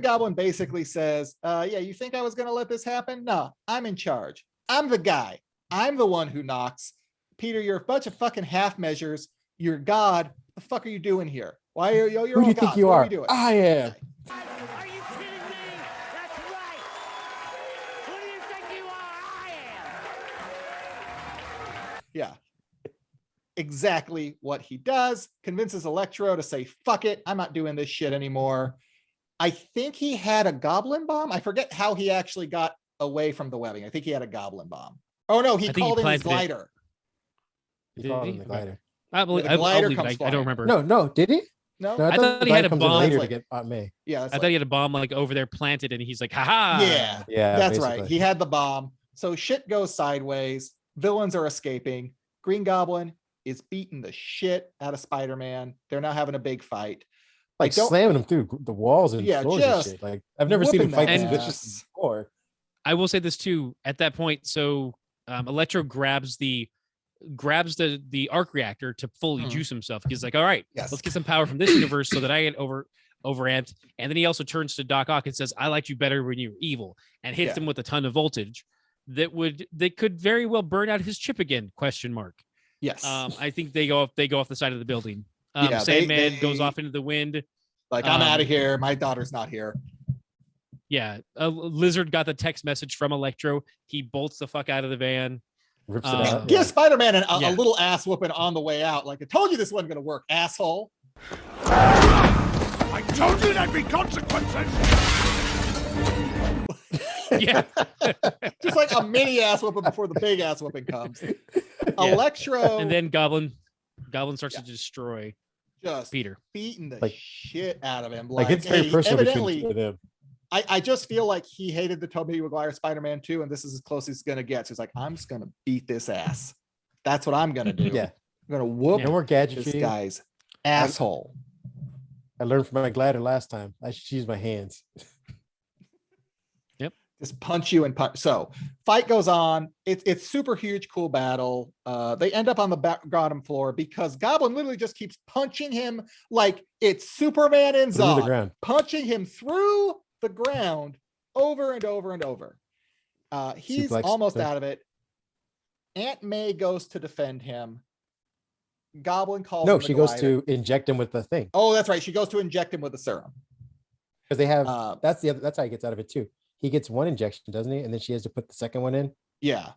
Goblin basically says, yeah, you think I was gonna let this happen? No, I'm in charge. I'm the guy. I'm the one who knocks. Peter, you're a bunch of fucking half measures. You're God. What the fuck are you doing here? Why are you? You're Who do all you think gods. you What are? you doing? I am. Are you kidding me? That's right. Who do you think you are? I am. Yeah. Exactly what he does. Convinces Electro to say, fuck it. I'm not doing this shit anymore. I think he had a goblin bomb. I forget how he actually got away from the webbing. I think he had a goblin bomb. Oh no, he called in his glider. He called in the glider. I believe, the glider I comes don't flying. remember. No, did he? No, No, I thought he had a comes in bomb. later to Like- get Aunt May. Yeah, I thought he had a bomb like over there planted, and he's like, haha. Yeah, Yeah, that's basically. right. He had the bomb. So shit goes sideways. Villains are escaping. Green Goblin is beating the shit out of Spider-Man. They're now having a big fight. Like slamming him through the walls and Yeah, floors and just shit. Like I've never seen him whooping fight that this ass. vicious before. I will say this too. At that point, so Electro grabs the arc reactor to fully juice himself. He's like, all right, let's get some power from this universe so that I get overamped. And then he also turns to Doc Ock and says, I liked you better when you were evil, and hits him with a ton of voltage that could very well burn out his chip again, ? Yes. I think they go off the side of the building. Yeah, Sandman goes off into the wind. Like, I'm out of here. My daughter's not here. Yeah. Lizard got the text message from Electro. He bolts the fuck out of the van. Rips it out. Give Spider-Man a little ass whooping on the way out. Like, I told you this wasn't going to work, asshole. I told you there'd be consequences. Yeah. Just like a mini ass whooping before the big ass whooping comes. Electro. And then Goblin starts to destroy just Peter, beating the Like- shit out of him. Like it's very personal between them. I just feel like he hated the Tobey Maguire Spider-Man 2, and this is as close as he's gonna get. So he's like, I'm just gonna beat this ass. That's what I'm gonna do. Yeah. I'm gonna whoop No more gadgetry. this guy's asshole. I learned from my glider last time. I should use my hands. Just punch you and punch. So fight goes on. It's super huge, cool battle. They end up on the bottom floor because Goblin literally just keeps punching him like it's Superman and Through the Zod, ground. punching him through the ground over and over and over. He's Suplex almost him. out of it. Aunt May goes to defend him. Goblin calls. No, him the she goes glider. to inject him with the thing. Oh, that's right. She goes to inject him with the serum. Because they have that's how he gets out of it too. He gets one injection, doesn't he? And then she has to put the second one in. Yeah.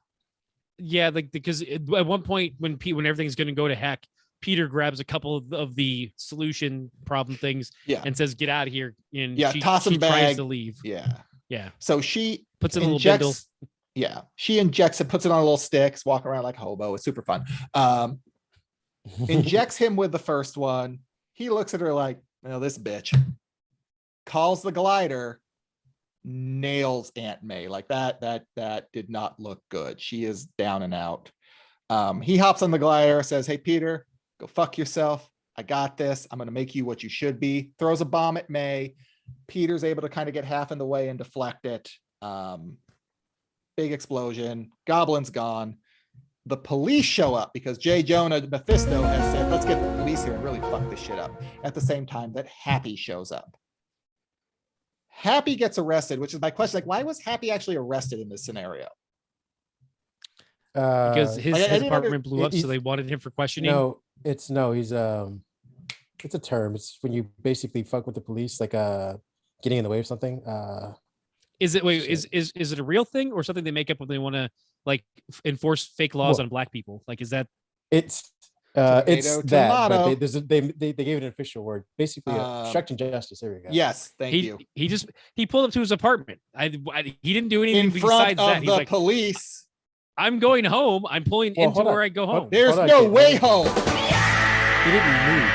Yeah, like because at one point when everything's going to go to heck, Peter grabs a couple of the solution problem things, and says, "Get out of here!" And she toss him tries bag. to leave. Yeah. So she puts it in a little injects. Yeah, she injects it, puts it on a little sticks, walk around like a hobo. It's super fun. Injects him with the first one. He looks at her like, "Well, this bitch." Calls the glider. Nails Aunt May like that did not look good. She is down and out. He hops on the glider, says, "Hey Peter, go fuck yourself. I got this. I'm gonna make you what you should be." Throws a bomb at May. Peter's able to kind of get half in the way and deflect it. Big explosion. Goblin's gone. The police show up because J. Jonah Mephisto has said, "Let's get the police here and really fuck this shit up." At the same time that Happy shows up. Happy gets arrested, which is my question. Like, why was Happy actually arrested in this scenario? Because his I didn't apartment blew up, so they wanted him for questioning. No, he's it's a term. It's when you basically fuck with the police, like getting in the way of something. Is it a real thing or something they make up when they want to like enforce fake laws on black people? Like, is that it's Tomato, it's that, tomato. but they gave it an official word. Basically, obstructing justice. There we go. Yes, thank you. He pulled up to his apartment. He didn't do anything In front besides of that. He's the like, police. I'm going home. I'm pulling into hold on. where I go home. There's Hold on, no kid. way home. He didn't move.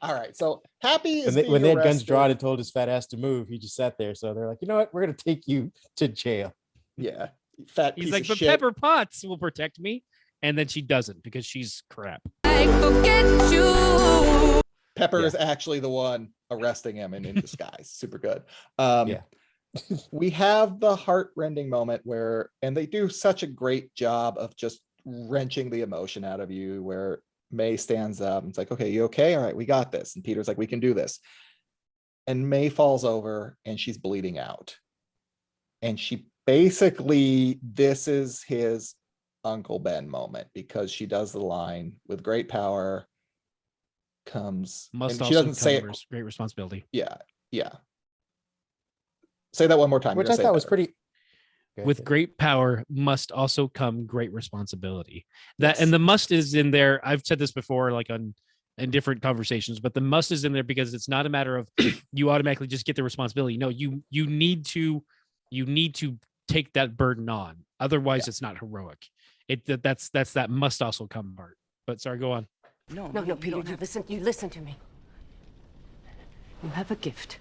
All right, so Happy is When they had guns arrested. drawn and told his fat ass to move, he just sat there. So they're like, you know what? We're gonna take you to jail. Yeah, fat He's piece like, of but shit. Pepper Potts will protect me, and then she doesn't because she's crap. Pepper is actually the one arresting him and in disguise. Super good. We have the heart-rending moment where, and they do such a great job of just wrenching the emotion out of you, where May stands up and it's like, okay, you okay? All right, we got this. And Peter's like, we can do this. And May falls over and she's bleeding out. And she basically, this is his Uncle Ben moment, because she does the line, with great power comes, Must and also she doesn't say it. great responsibility. Yeah. Say that one more time. Which You're I gonna say thought it was better. pretty. With great power must also come great responsibility. That Yes. and the must is in there. I've said this before, like in different conversations, but the must is in there because it's not a matter of you automatically just get the responsibility. No, you need to take that burden on. Otherwise, it's not heroic. That's that must also come part. But sorry, go on. No, Peter, you listen to me. You have a gift.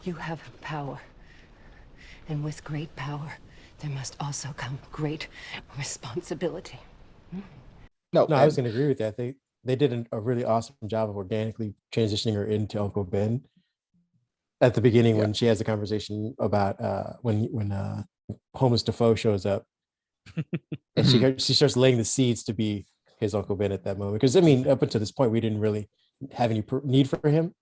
You have power. And with great power, there must also come great responsibility. No, I was going to agree with that. They did a really awesome job of organically transitioning her into Uncle Ben at the beginning when she has a conversation about when homeless Defoe shows up, and she starts laying the seeds to be his Uncle Ben at that moment. Because I mean, up until this point, we didn't really have any need for him.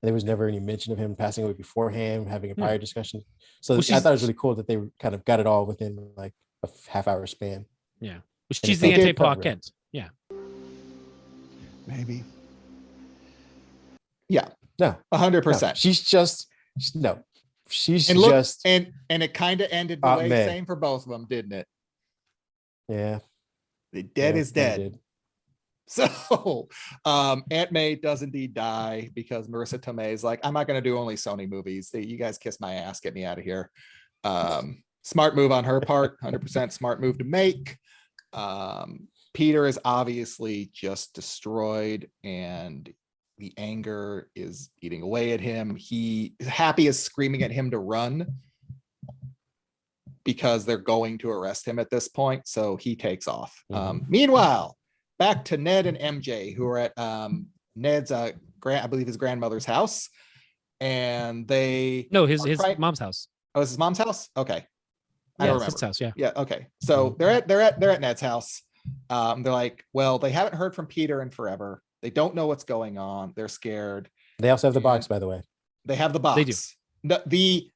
There was never any mention of him passing away beforehand, having a prior discussion. So I thought it was really cool that they kind of got it all within like a half-hour span. Yeah. Well, she's the anti-Pa Kent. Yeah. Maybe. Yeah. No. 100%. She's just no. She's and look, just and it kind of ended the way same for both of them, didn't it? Yeah. The dead is dead. So Aunt May does indeed die because Marissa Tomei is like, I'm not going to do only Sony movies. You guys kiss my ass, get me out of here. Smart move on her part, 100% smart move to make. Peter is obviously just destroyed and the anger is eating away at him. Happy is screaming at him to run because they're going to arrest him at this point. So he takes off. Meanwhile, back to Ned and MJ, who are at Ned's I believe his grandmother's house, and his mom's house. Oh, it's his mom's house. Okay, I don't remember. His house, yeah. Yeah. Okay, so they're at Ned's house. They're like, well, they haven't heard from Peter in forever. They don't know what's going on. They're scared. They also have the box, by the way. They have the box. They do.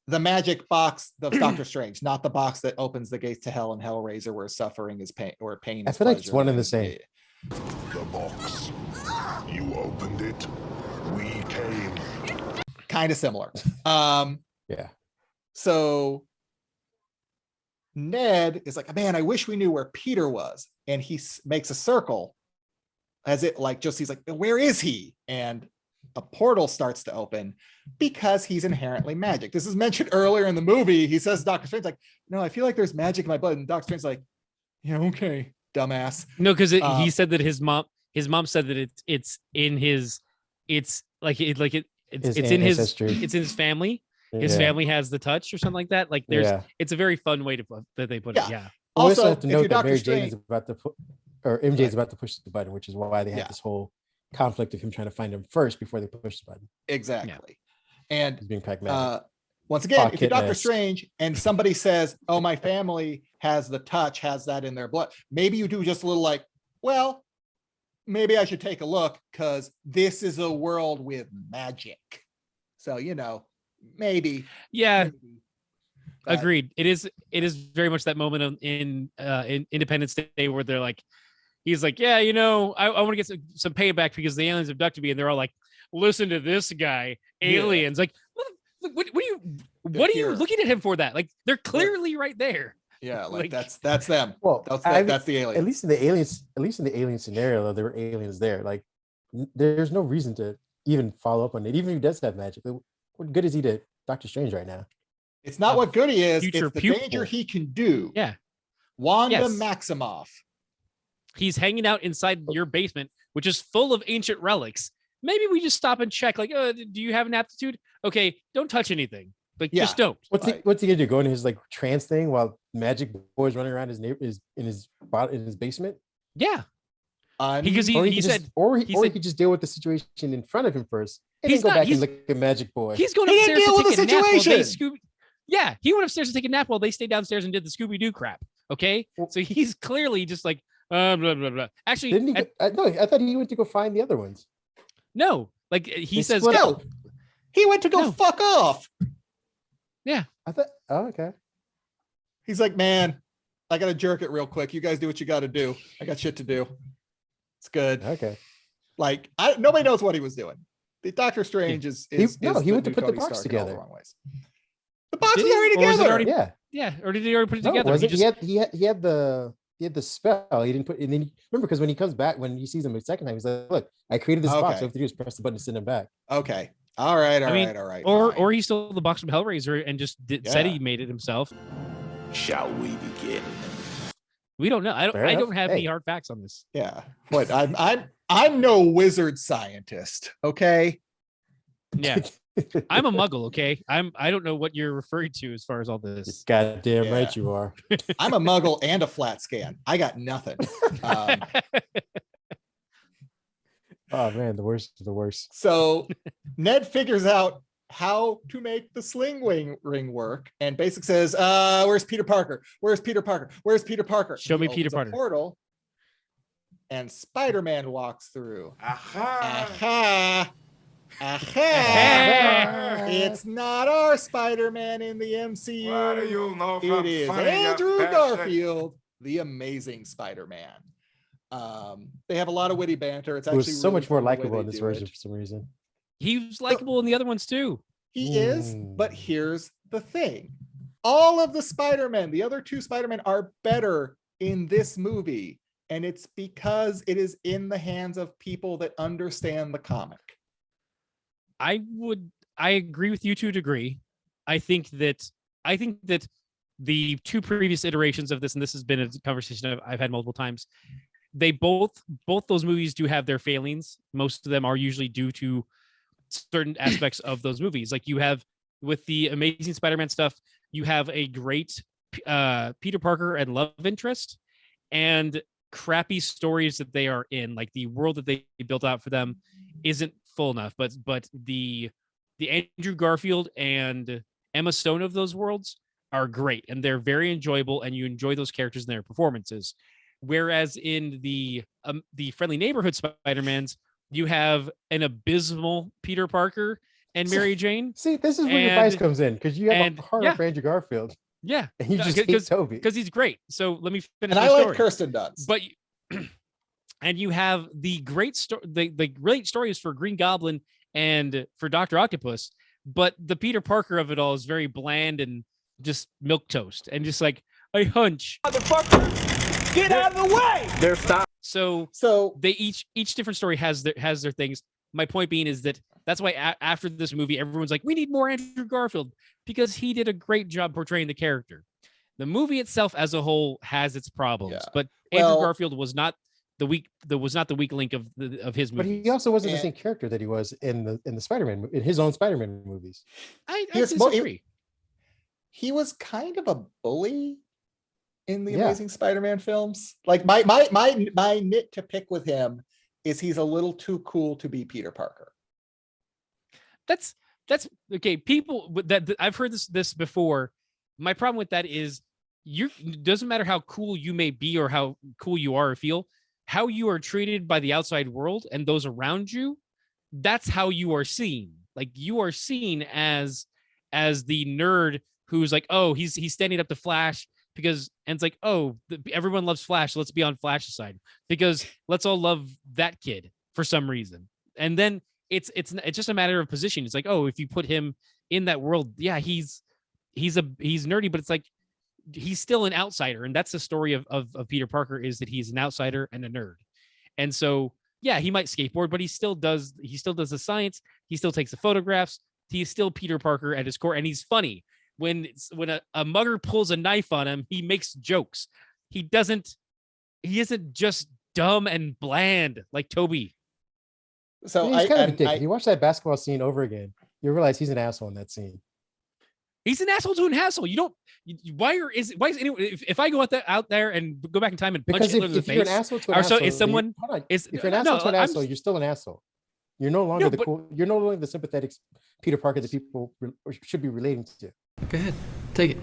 The magic box of Doctor Strange, not the box that opens the gates to hell and Hellraiser, where suffering is pain, or pain. I feel like it's one and the same. The box. You opened it. We came. Kind of similar. Yeah. So Ned is like, man, I wish we knew where Peter was. And he makes a circle as it like just, he's like, where is he? And a portal starts to open because he's inherently magic. This is mentioned earlier in the movie. He says, Doctor Strange, like, no, I feel like there's magic in my blood. And Doctor Strange's like, yeah, okay, dumbass. No, because he said that his mom said that it's in his family. His family has the touch or something like that. Like it's a very fun way that they put it. Yeah. Also have to note that Mary Jane is about to MJ is about to push the button, which is why they have this whole conflict of him trying to find him first before they push the button. Exactly. Yeah. And he's being pragmatic. Once again, if you're Doctor Strange and somebody says, oh, my family has the touch, has that in their blood, maybe you do just a little like, well, maybe I should take a look because this is a world with magic. So, maybe. Yeah. Maybe. Agreed. It is very much that moment in Independence Day where they're like, he's like, yeah, I want to get some payback because the aliens abducted me, and they're all like, listen to this guy, aliens. Like, what are you looking at him for that? Like, they're clearly right there. Yeah, like that's them. Well, that's the aliens. At least in the alien scenario, though, there were aliens there. Like, there's no reason to even follow up on it. Even if he does have magic, what good is he to Doctor Strange right now? It's not what good he is. It's the pupil. danger he can do. Yeah. Wanda Maximoff. He's hanging out inside your basement, which is full of ancient relics. Maybe we just stop and check. Like, do you have an aptitude? Okay, don't touch anything. Like, just don't. What's he gonna do? Go into his like trance thing while Magic Boy's running around in his basement? Yeah. Because he said he could just deal with the situation in front of him first, and then go back and look at Magic Boy. He's going upstairs to take a nap while they Yeah, he went upstairs to take a nap while they stayed downstairs and did the Scooby-Doo crap. Okay, so he's clearly just like, Blah, blah, blah. Actually, Didn't he? No, I thought he went to go find the other ones. no. Like he They says, split go. up. He went to go No. fuck off. Yeah. I thought. Oh, okay. He's like, man, I gotta jerk it real quick. You guys do what you got to do. I got shit to do. It's good. Okay. Like, nobody knows what he was doing. The Doctor Strange is He went to new put the Tony box Stark in all together. the wrong ways. The box Did was he? already Or was it together. already- Yeah. Yeah. Or did he already put it No, together? was He it? just- He had the spell. He didn't put. And then remember, because when he comes back, when he sees him the second time, he's like, "Look, I created this box. All Okay. you have to do is press the button to send him back." Okay. All right. I mean, All right. Or he stole the box from Hellraiser and just said Yeah. he made it himself. Shall we begin? We don't know. I Fair don't enough. have Hey. any hard facts on this. Yeah. What? I'm no wizard scientist. Okay. Yeah. I'm a muggle, okay? I don't know what you're referring to as far as all this. Goddamn Yeah. right you are. I'm a muggle and a flat scan. I got nothing. Oh man, the worst of the worst. So Ned figures out how to make the sling ring work, and Basic says, where's Peter Parker? Where's Peter Parker? Where's Peter Parker? Show me He Peter opens a Parker. portal, and Spider-Man walks through. Aha! Aha! Aha! It's not our Spider-Man in the MCU. What do you know from It is funny, you Andrew bastard? Garfield, the Amazing Spider-Man. They have a lot of witty banter. It's It actually was so really much more fun the way likable they in this do version it. for some reason. He was likable in the other ones too. He is, but here's the thing. All of the Spider-Men, the other two Spider-Men, are better in this movie. And it's because it is in the hands of people that understand the comic. I agree with you to a degree. I think that the two previous iterations of this, and this has been a conversation I've had multiple times, they both those movies do have their failings. Most of them are usually due to certain aspects of those movies. Like you have with the Amazing Spider-Man stuff, you have a great Peter Parker and love interest and crappy stories that they are in. Like the world that they built out for them isn't full enough, but the Andrew Garfield and Emma Stone of those worlds are great and they're very enjoyable and you enjoy those characters and their performances. Whereas in the Friendly Neighborhood Spider-Mans, you have an abysmal Peter Parker and Mary Jane. See, this is where your bias comes in because you have a heart for Andrew Garfield. Yeah, and you just hate Toby because he's great. So let me finish. And I my like Kirsten Dunst. But and you have the great story. The great stories for Green Goblin and for Dr. Octopus, but the Peter Parker of it all is very bland and just milk toast and just like a hunch. Motherfucker, get out of the way! They're stop. So they each different story has their things. My point being is that's why after this movie, everyone's like, we need more Andrew Garfield because he did a great job portraying the character. The movie itself as a whole has its problems, but Andrew Garfield was not the weak link of his movie. But he also wasn't the same character that he was in the Spider-Man in his own Spider-Man movies. I disagree. He was kind of a bully in the Amazing Spider-Man films. Like my nit to pick with him is he's a little too cool to be Peter Parker. That's okay. People that I've heard this before. My problem with that is doesn't matter how cool you may be or how cool you are or feel, how you are treated by the outside world and those around you, that's how you are seen. Like you are seen as the nerd who's like, oh, he's standing up to Flash and it's like, oh, everyone loves Flash. So let's be on Flash's side because let's all love that kid for some reason. And then it's just a matter of position. It's like, oh, if you put him in that world, yeah, he's nerdy, but it's like he's still an outsider, and that's the story of Peter Parker is that he's an outsider and a nerd. And so yeah, he might skateboard, but he still does the science, he still takes the photographs, he is still Peter Parker at his core, and he's funny. When a mugger pulls a knife on him, he makes jokes. He isn't just dumb and bland like Toby. So he's kind of a dick. If you watch that basketball scene over again, you realize he's an asshole in that scene. He's an asshole to an asshole. You don't. Why is anyone? If I go out there and go back in time and punch Hitler in the face, you're an asshole to an or asshole, so is someone? If you're an asshole to an asshole, you're still an asshole. You're no longer You're no longer the sympathetic Peter Parker that people should be relating to. Go ahead, take it.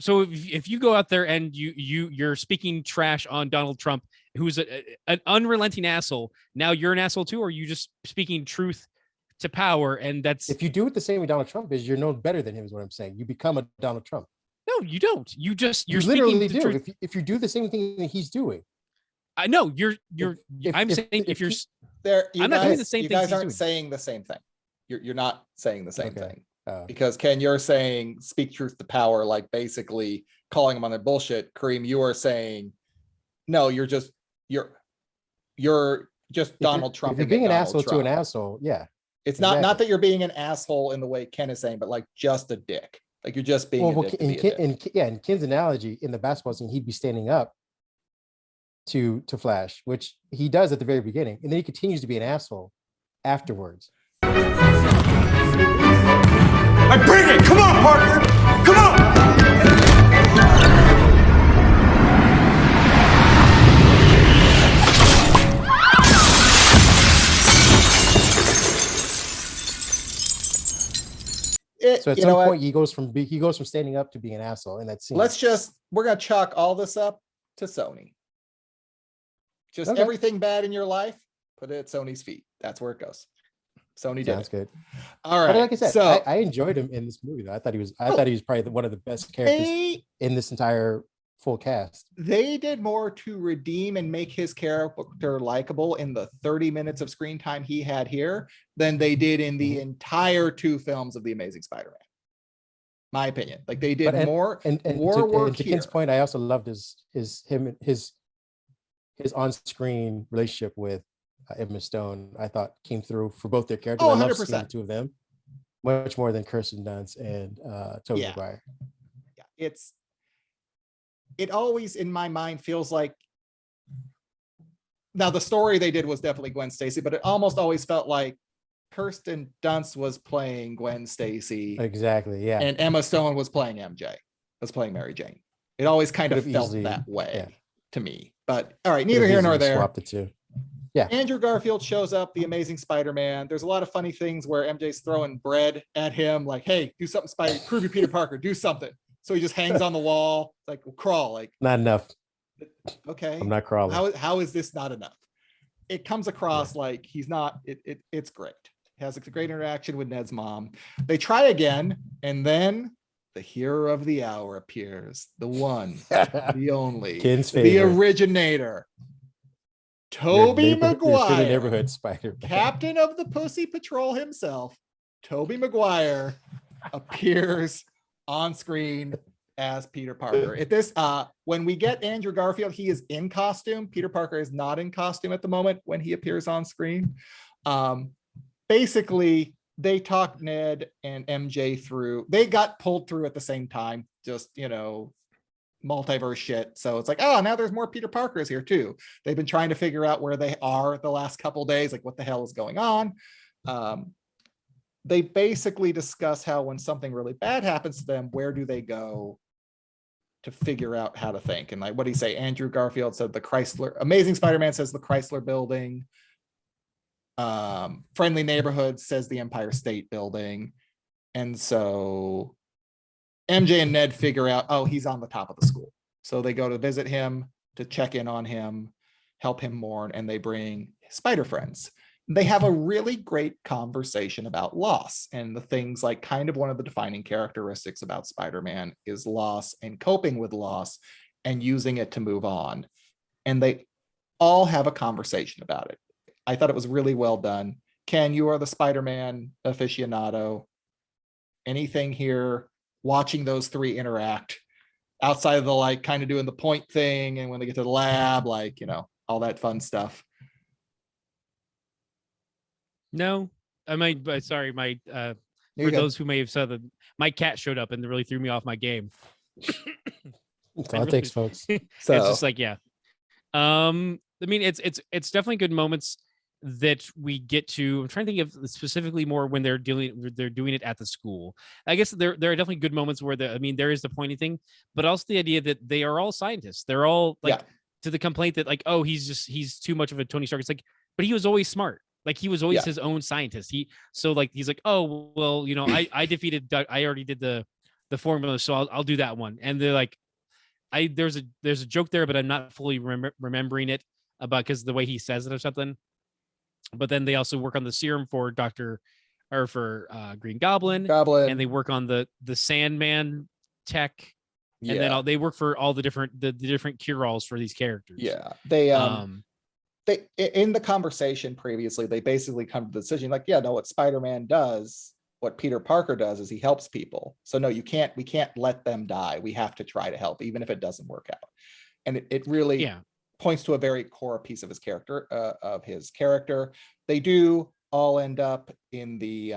So if you go out there and you're speaking trash on Donald Trump, who's an unrelenting asshole, now you're an asshole too, or are you just speaking truth to power? And that's, if you do it the same way Donald Trump is, you're known better than him, is what I'm saying. You become a Donald Trump. no, you don't. You're You literally do. If you do the same thing that he's doing. I know I'm saying if you're there, I'm not doing the same you thing. guys aren't saying the same thing. You're not saying the same thing. Because Ken, you're saying speak truth to power, like basically calling them on their bullshit. Kareem, you are saying no, you're just Donald Trump. If you're being an asshole to an asshole, yeah. It's not that you're being an asshole in the way Ken is saying, but like just a dick. Like you're just being a dick. In Ken's analogy, in the basketball scene, he'd be standing up to Flash, which he does at the very beginning, and then he continues to be an asshole afterwards. I bring it! Come on, Parker! Come on! So at some point he goes from standing up to being an asshole in that scene. We're gonna chalk all this up to Sony. Just everything bad in your life, put it at Sony's feet. That's where it goes. Sony did. Sounds good. All right. But like I said, so I enjoyed him in this movie though. I thought he was probably one of the best characters in this entire full cast. They did more to redeem and make his character likable in the 30 minutes of screen time he had here than they did in the entire 2 films of The Amazing Spider-Man. My opinion. Like they did more work to here. Ken's point, I also loved his on-screen relationship with Emma Stone. I thought came through for both their characters. 100%. I love seeing the 2 of them much more than Kirsten Dunst and Tobey Maguire. Yeah, it always in my mind feels like, now the story they did was definitely Gwen Stacy, but it almost always felt like Kirsten Dunst was playing Gwen Stacy. Exactly, yeah. And Emma Stone was playing MJ, was playing Mary Jane. It always kind of felt that way to me. But all right, neither here nor there. Swap the 2. Yeah. Andrew Garfield shows up, the Amazing Spider-Man. There's a lot of funny things where MJ's throwing bread at him, like, hey, do something, Spidey, prove you're Peter Parker, do something. So he just hangs on the wall, like, crawl, like. Not enough. Okay. I'm not crawling. How is this not enough? It comes across like he's not, it's great. He has a great interaction with Ned's mom. They try again, and then the hero of the hour appears. The one, the only, Ken's the favorite. originator. Tobey Maguire, neighborhood Spider-Man. Captain of the Pussy Patrol himself, Tobey Maguire appears on screen as Peter Parker. At this, when we get Andrew Garfield, he is in costume. Peter Parker is not in costume at the moment when he appears on screen. Basically, they talked Ned and MJ through. They got pulled through at the same time. Just multiverse shit. So it's like, oh, now there's more Peter Parkers here too. They've been trying to figure out where they are the last couple days, like what the hell is going on. They basically discuss how when something really bad happens to them, where do they go to figure out how to think? And like, what do you say? Andrew Garfield said the Chrysler, Amazing Spider-Man says the Chrysler Building. Friendly Neighborhood says the Empire State Building. And so MJ and Ned figure out, oh, he's on the top of the school. So they go to visit him, to check in on him, help him mourn, and they bring spider friends. They have a really great conversation about loss, and the things like kind of one of the defining characteristics about Spider-Man is loss and coping with loss and using it to move on. And they all have a conversation about it. I thought it was really well done. Ken, you are the Spider-Man aficionado. Anything here? Watching those 3 interact outside of the like kind of doing the point thing, and when they get to the lab, like, all that fun stuff. No, I might, but sorry, for those who may have said that my cat showed up and really threw me off my game. That's all it takes, folks. So it's just like, yeah. I mean, it's definitely good moments that we get to. I'm trying to think of specifically more when they're doing it at the school. I guess there are definitely good moments where there is the pointy thing, but also the idea that they are all scientists. They're all like, to the complaint that like, oh, he's too much of a Tony Stark. It's like, but he was always smart. Like he was always his own scientist. He's like, oh, well, I defeated Doug. I already did the the formula, so I'll do that one. And they're like, there's a joke there, but I'm not fully remembering it about because the way he says it or something. But then they also work on the serum for Green Goblin, and they work on the Sandman tech, and then they work for all the different cure-alls for these characters. Yeah, they in the conversation previously, they basically come to the decision like, yeah, no, what Spider-Man does, what Peter Parker does is he helps people. So no, we can't let them die. We have to try to help, even if it doesn't work out. And it really points to a very core piece of his character. They do all end up in the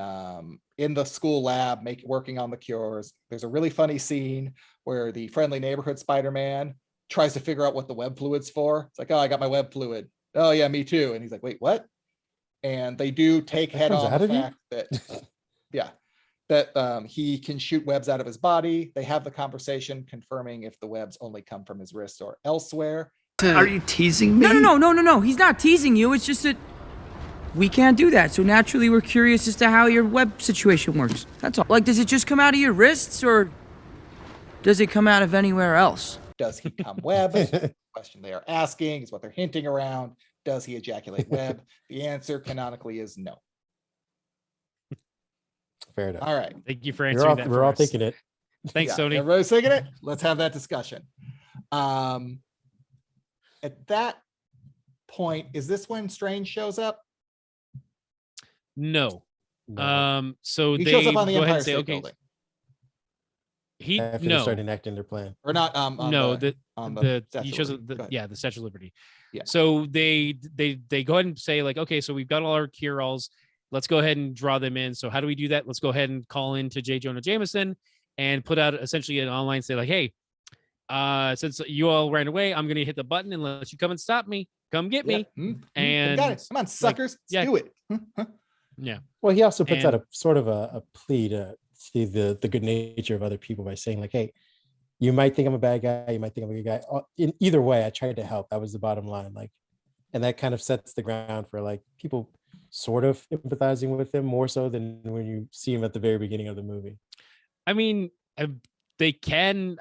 school lab, working on the cures. There's a really funny scene where the friendly neighborhood Spider-Man tries to figure out what the web fluid's for. It's like, oh, I got my web fluid. Oh yeah, me too. And he's like, wait, what? And they do take head on the fact that he can shoot webs out of his body. They have the conversation confirming if the webs only come from his wrist or elsewhere. Are you teasing me? No. He's not teasing you. It's just that we can't do that. So naturally, we're curious as to how your web situation works. That's all. Like, does it just come out of your wrists, or does it come out of anywhere else? Does he come web? The question they are asking is what they're hinting around. Does he ejaculate web? The answer canonically is no. Fair enough. All right. Thank you for answering that. We're all thinking it. Thanks, Sony. Everybody's thinking it. Let's have that discussion. At that point, is this when Strange shows up? No. So he they shows up on the go ahead Empire and say, State okay. Building. After they start enacting their plan. Or not he shows up the Statue of Liberty. Yeah. So they go ahead and say like, okay, so we've got all our cure-alls. Let's go ahead and draw them in. So how do we do that? Let's go ahead and call into J. Jonah Jameson and put out essentially an online say like, hey, since you all ran away, I'm gonna hit the button and let you come and stop me. Come get me. And come on, suckers, let's do it. Yeah. Well, he also puts out a sort of a plea to see the good nature of other people by saying like, hey, you might think I'm a bad guy, you might think I'm a good guy. In either way, I tried to help. That was the bottom line. Like, and that kind of sets the ground for like people sort of empathizing with him more so than when you see him at the very beginning of the movie. I mean, they can.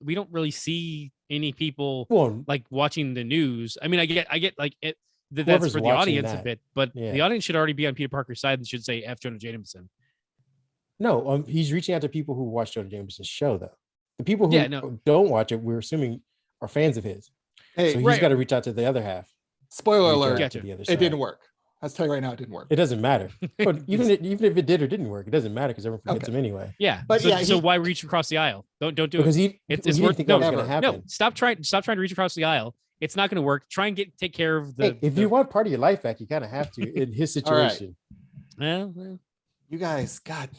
We don't really see any people like watching the news. I mean, I get like it. That's for the audience a bit, but the audience should already be on Peter Parker's side and should say F. Jonah Jameson. No, he's reaching out to people who watch Jonah Jameson's show, though. The people who don't watch it, we're assuming, are fans of his. Hey, so he's got to reach out to the other half. Spoiler alert: it didn't work. I'll tell you right now, it didn't work. It doesn't matter. But even if it did or didn't work, it doesn't matter because everyone forgets him anyway. Yeah, but so why reach across the aisle? Don't do because it. It's worth no, stop trying to reach across the aisle. It's not going to work. Try and take care of the. Hey, if you want part of your life back, you kind of have to in his situation. Well, you guys, God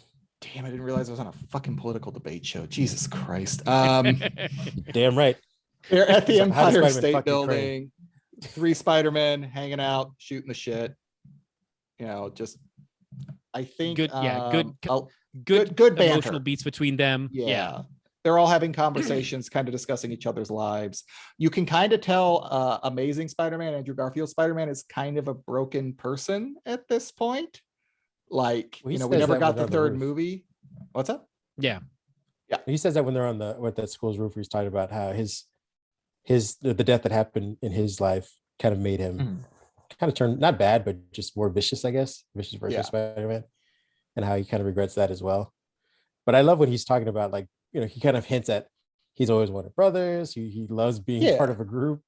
damn, I didn't realize I was on a fucking political debate show. Jesus Christ. Damn right. They're at the Empire State Building. 3 Spider-Men hanging out, shooting the shit. You know, just I think good banter. Emotional beats between them. Yeah. They're all having conversations, kind of discussing each other's lives. You can kind of tell Amazing Spider-Man, Andrew Garfield Spider-Man is kind of a broken person at this point. Like, we never got the third movie. What's up? Yeah. He says that when they're on that school's roof, he's talking about how the death that happened in his life kind of made him kind of turn not bad, but just more vicious, I guess. Vicious versus Spider-Man, and how he kind of regrets that as well. But I love when he's talking about like, you know, he kind of hints at he's always wanted brothers. He loves being part of a group.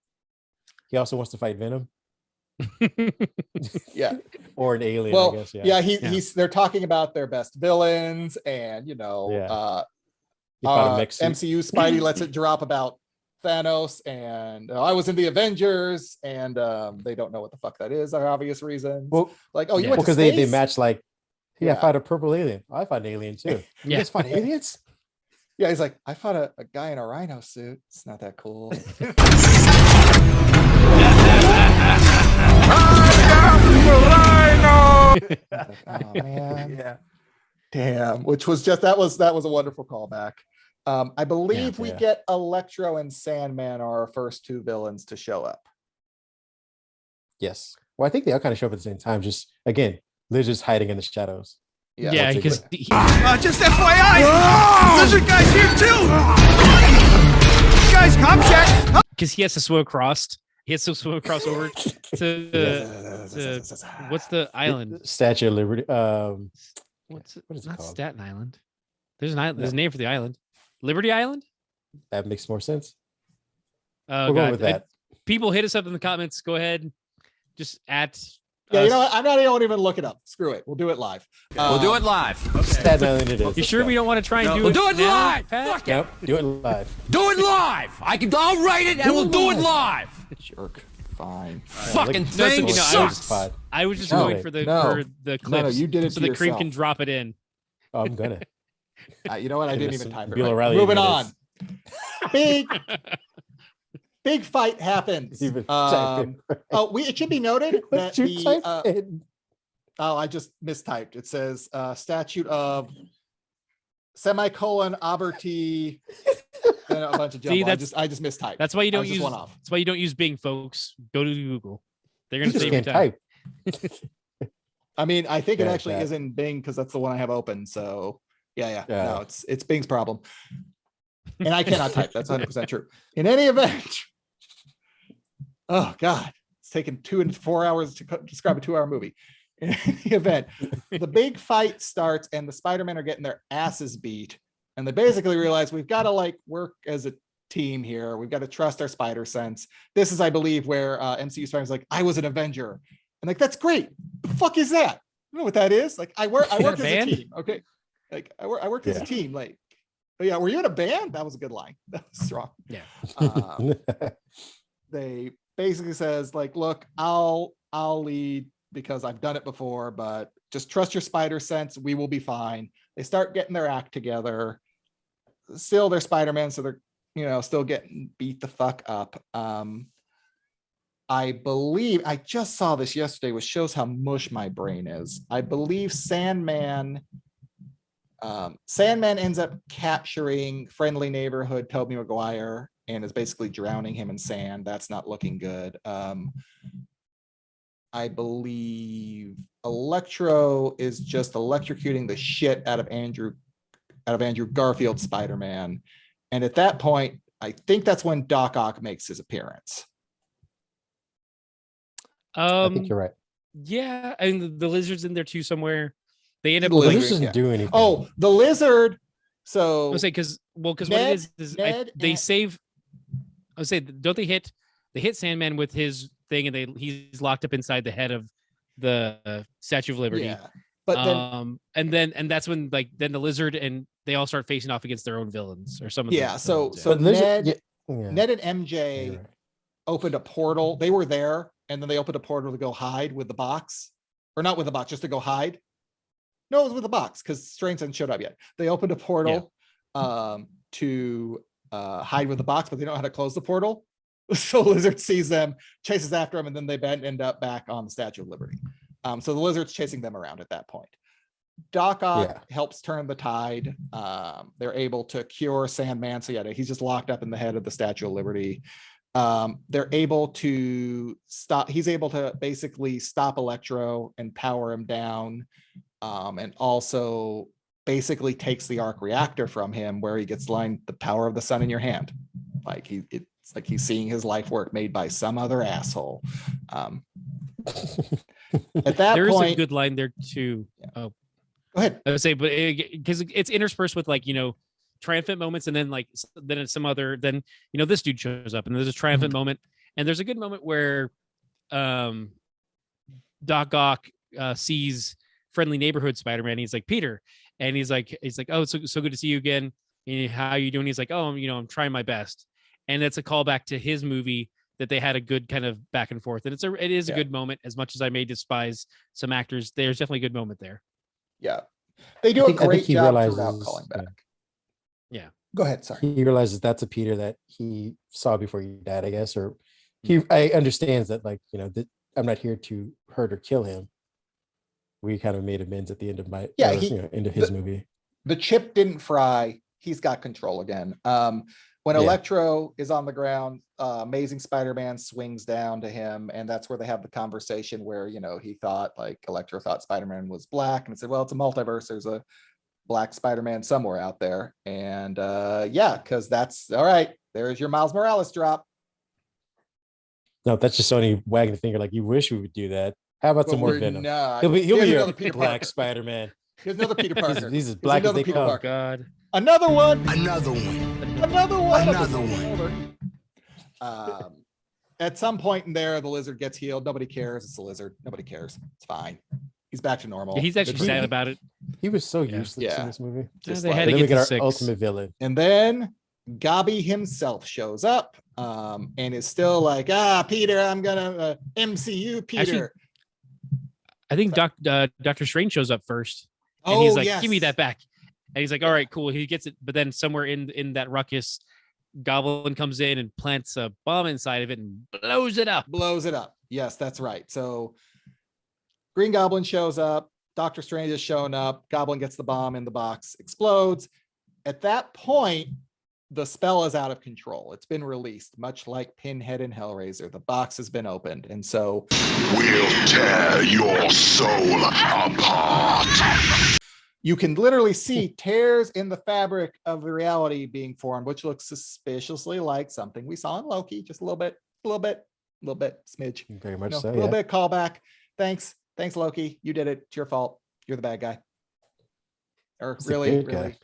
He also wants to fight Venom. Or an alien, well, I guess. He's they're talking about their best villains, and you know, MCU Spidey lets it drop about Thanos, and I was in the Avengers, and they don't know what the fuck that is for obvious reasons. Well, like, you went because to space? they match like, I fought a purple alien. I fought an alien too. You guys fought aliens? Yeah, he's like, I fought a guy in a rhino suit. It's not that cool. Oh man. Yeah. Damn. Which was just that was a wonderful callback. I believe we get Electro and Sandman are our first 2 villains to show up. Yes. Well, I think they all kind of show up at the same time. Just again, they're just hiding in the shadows. Yeah, because just FYI, lizard guy's here too. Guys, come check. Because he has to swim across. He has to swim across over to what's the island? Statue of Liberty. What is it called? Staten Island. There's an island. There's a name for the island. Liberty Island. That makes more sense. Oh We'll go God! with that. People hit us up in the comments. Go ahead, just at. Yeah, you know what? I'm not even look it up. Screw it. We'll do it live. We'll do it live. Staten Island it is. You sure we don't want to try and do We'll it? do it now, live. Pat? Fuck it. Nope, do it live. Do it live. I'll write it and we'll do it live. Jerk. Fine. Fucking No, thing so, sucks. I was just No, going for the clips. No, you did it so to that Kareem yourself. can drop it in. Oh, I'm gonna. You know what? I didn't Give us even some type it. Bill Right. O'Reilly Moving minutes. on. Big fight happens. Even type it right. Oh, it should be noted that What'd you type in? oh, I just mistyped. It says statute of semicolon Aberti and a bunch of jumble. I just mistyped. That's why you don't I was just use. one off. That's why you don't use Bing, folks. Go to Google. They're gonna You just save you can't time. type. I mean, I think it Yeah, actually that. is in Bing because that's the one I have open. So yeah. Yeah. No, it's Bing's problem. And I cannot type. That's 100% true. In any event, oh God, it's taken 2 and 4 hours to describe a 2-hour movie. In any event, the big fight starts and the Spider-Men are getting their asses beat. And they basically realize we've got to work as a team here. We've got to trust our spider sense. This is, I believe, where MCU Spider-Man's like, I was an Avenger. And that's great. The fuck is that? You know what that is? I work as a team. Okay. I worked as a team. Oh yeah, were you in a band? That was a good line. That was strong. Yeah. They basically says look, I'll lead because I've done it before, but just trust your spider sense. We will be fine. They start getting their act together. Still, they're Spider-Man, so they're still getting beat the fuck up. I believe I just saw this yesterday, which shows how mush my brain is. I believe Sandman ends up capturing friendly neighborhood Tobey Maguire and is basically drowning him in sand. That's not looking good. I believe Electro is just electrocuting the shit out of Andrew Garfield's Spider-Man. And at that point, I think that's when Doc Ock makes his appearance. I think you're right. Yeah, and the lizard's in there too somewhere. They end up. The lizard doesn't do anything. Oh, the lizard. So I would say because what it is they save. I would say don't they hit Sandman with his thing and he's locked up inside the head of the Statue of Liberty. Yeah. But then and that's when then the lizard and they all start facing off against their own villains or some of so villains, Ned and MJ opened a portal. They were there and then they opened a portal to go hide with the box, or not with the box, just to go hide. No, it was with the box because Strange hadn't showed up yet. They opened a portal to hide with the box, but they don't know how to close the portal. So Lizard sees them, chases after them, and then they end up back on the Statue of Liberty. So the Lizard's chasing them around at that point. Doc Ock helps turn the tide. They're able to cure Sandman. So he's just locked up in the head of the Statue of Liberty. They're able to stop. He's able to basically stop Electro and power him down. And also basically takes the arc reactor from him, where he gets the power of the sun in your hand. It's like he's seeing his life work made by some other asshole. At that there point, is a good line there too. Oh, go ahead. I would say, but because it's interspersed with triumphant moments, and then it's some other. Then this dude shows up, and there's a triumphant moment, and there's a good moment where Doc Ock sees friendly neighborhood Spider-Man. He's like, Peter, and he's like, oh, it's so good to see you again. And how are you doing? He's like, oh, I'm trying my best. And it's a callback to his movie that they had a good kind of back and forth. And it is a good moment. As much as I may despise some actors, there's definitely a good moment there. Yeah. They do a great job throughout calling back. Yeah. Go ahead. Sorry. He realizes that's a Peter that he saw before he died, I guess, or I understands that that I'm not here to hurt or kill him. We kind of made amends at the end of end of his movie. The chip didn't fry. He's got control again. When Yeah. Electro is on the ground, Amazing Spider-Man swings down to him, and that's where they have the conversation where, he thought, like, Electro thought Spider-Man was black, and it said, well, it's a multiverse. There's a black Spider-Man somewhere out there. And because that's all right. There's your Miles Morales drop. No, that's just Sony wagging the finger like, you wish we would do that. How about But some more we're Venom? not. He'll be Here's your another Peter black Parker. Spider-Man. Here's another Peter Parker. He's as Here's black as another they Peter come. Parker. God. Another one. Another one. Another one. Another one. At some point in there, the lizard gets healed. Nobody cares. It's a lizard. Nobody cares. It's fine. He's back to normal. Yeah, he's actually Good sad movie. about it. He was so useless Yeah. in this movie. Just They had like- to And then we get get to our 6. ultimate villain. And then Gobby himself shows up and is still like, Peter, I'm gonna MCU Peter. Actually, I think Doctor Strange shows up first, and Oh, he's like, yes. "Give me that back," and he's like, "All right, cool." He gets it, but then somewhere in that ruckus, Goblin comes in and plants a bomb inside of it and blows it up. Blows it up. Yes, that's right. So Green Goblin shows up. Doctor Strange is showing up. Goblin gets the bomb in the box, explodes. At that point, the spell is out of control. It's been released, much like Pinhead and Hellraiser. The box has been opened. And so We'll tear your soul apart. you can literally see tears in the fabric of the reality being formed, which looks suspiciously like something we saw in Loki. Just a little bit, smidge. Very much A so. little Yeah. bit callback. Thanks, Loki. You did it. It's your fault. You're the bad guy. Or He's the really. good guy.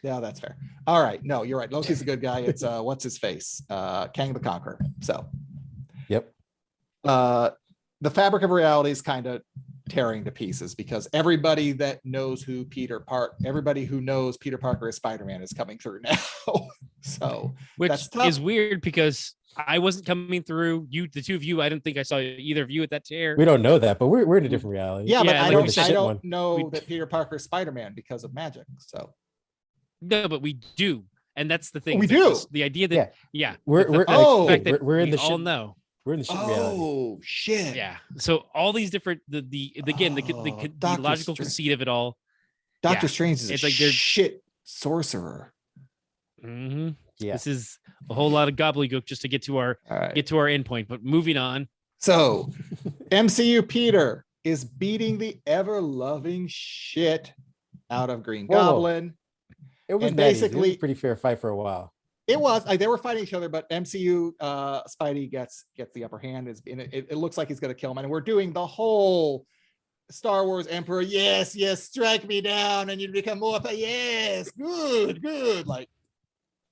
Yeah, that's fair. All right. No, you're right. Loki's a good guy. It's what's his face? Kang the Conqueror. So Yep. the fabric of reality is kind of tearing to pieces because everybody that knows everybody who knows Peter Parker as Spider-Man is coming through now. So Which that's tough. is weird because I wasn't coming through. You, the two of you, I didn't think I saw either of you at that tear. We don't know that, but we're in a different reality. Yeah, but Yeah, I like don't, we said, I don't one. know that Peter Parker is Spider-Man because of magic. So No, but we do, and that's the thing. We is do. just the idea that We're the fact that we're in we the all shit. know. We're in the shit reality. oh shit. Yeah. So all these different the Doctor logical Strange. conceit of it all. Doctor Yeah. Strange is It's a like they're- shit sorcerer. Mhm. Yeah. This is a whole lot of gobbledygook just to get to our endpoint. But moving on. So MCU Peter is beating the ever-loving shit out of Green Whoa. Goblin. It was And that easy. It was basically- a pretty fair fight for a while. It was like they were fighting each other, but MCU Spidey gets the upper hand. It looks like he's gonna kill him, and we're doing the whole Star Wars Emperor. Yes, strike me down, and you become more. Yes, good. Like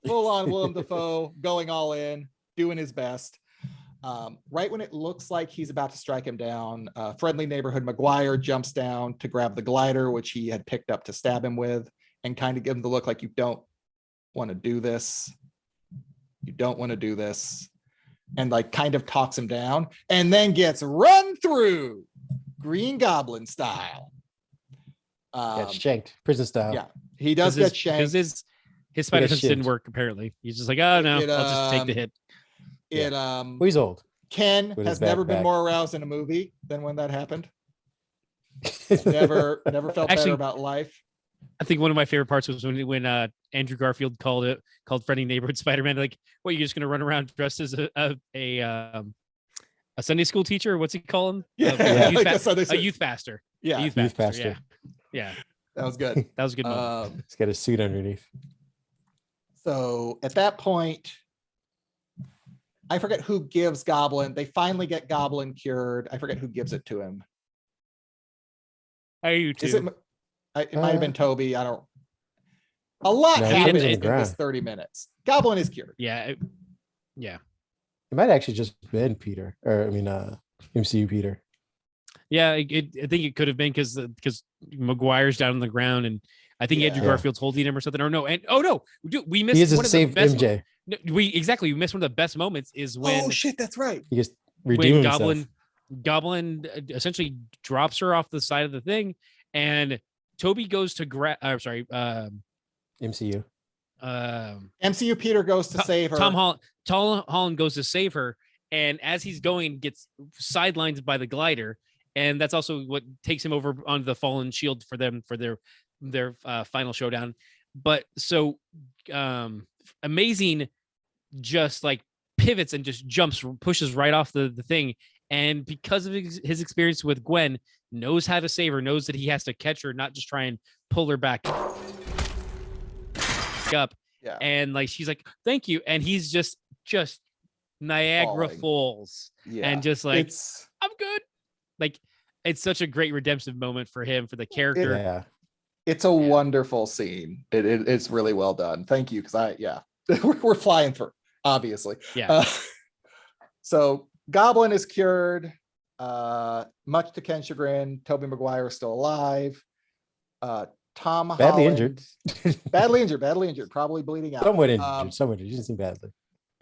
full on Willem Dafoe going all in, doing his best. Right when it looks like he's about to strike him down, friendly neighborhood Maguire jumps down to grab the glider, which he had picked up to stab him with, and kind of give him the look like you don't want to do this. You don't want to do this. And like kind of talks him down and then gets run through Green Goblin style. Gets shanked, prison style. Yeah, he does get shanked. Because his spider sense didn't shivved. work, apparently. He's just like, oh no, It, I'll just take the hit. It Well, he's old. Ken With his has never been backpack. more aroused in a movie than when that happened. Never felt Actually- better about life. I think one of my favorite parts was when Andrew Garfield called friendly neighborhood Spider-Man. Like, what, you're just gonna run around dressed as a Sunday school teacher? What's he call him? Yeah, Youth like pa- a Sunday a school- youth pastor. Yeah. A youth Youth pastor. pastor. Yeah. That was good. That was a good moment. He's got a suit underneath. So at that point, I forget who gives Goblin. They finally get Goblin cured. I forget who gives it to him. I do too. Is it? It might have been Toby. I don't. A lot No, it happened comes on the in this ground. 30 minutes. Goblin is cured. Yeah. It might actually just been Peter, or I mean, MCU Peter. Yeah, I think it could have been because Maguire's down on the ground, and I think Andrew Yeah. Garfield's holding him or something. Or no, and we missed. He has to one of the save best MJ. No, we missed one of the best moments is when Oh shit, that's right. He just when redeemed himself. Goblin essentially drops her off the side of the thing, and Toby goes to grab. MCU. MCU Peter goes to save her. Tom Holland goes to save her, and as he's going, gets sidelined by the glider, and that's also what takes him over onto the fallen shield for them for their final showdown. but so Amazing just like pivots and just pushes right off the thing. And because of his experience with Gwen, knows how to save her, knows that he has to catch her, not just try and pull her back up. Yeah. And like she's like, thank you. And he's just Niagara Falls. Yeah. And just like, I'm good. Like, it's such a great redemptive moment for him, for the character. It's a wonderful scene. It's really well done. Thank you. Because we're flying through, obviously. Yeah. So Goblin is cured. Much to Ken's chagrin, Tobey Maguire is still alive. Tom badly Holland, badly injured, probably bleeding out. Somewhat injured. He doesn't seem badly.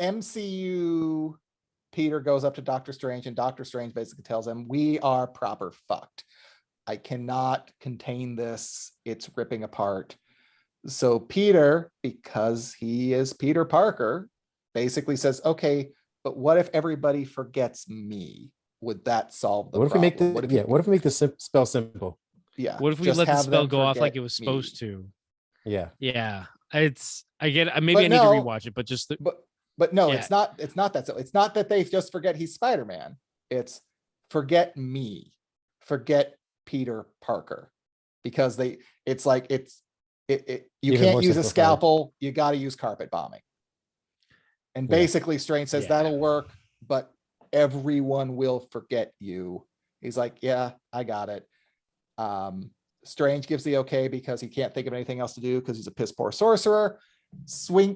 MCU Peter goes up to Doctor Strange, and Doctor Strange basically tells him, "We are proper fucked. I cannot contain this. It's ripping apart." So Peter, because he is Peter Parker, basically says, "Okay, but what if everybody forgets me? Would that solve the What if problem? what if we make the spell simple? Yeah. What if we let the spell go off like it was supposed to? Yeah. Yeah. It's maybe I need to rewatch it, but just but no, it's not that. So it's not that they just forget he's Spider-Man. It's forget me, forget Peter Parker, because you can't use a scalpel. You got to use carpet bombing. And basically Strange says that'll work, but everyone will forget you. He's like, yeah, I got it. Strange gives the okay because he can't think of anything else to do because he's a piss poor sorcerer.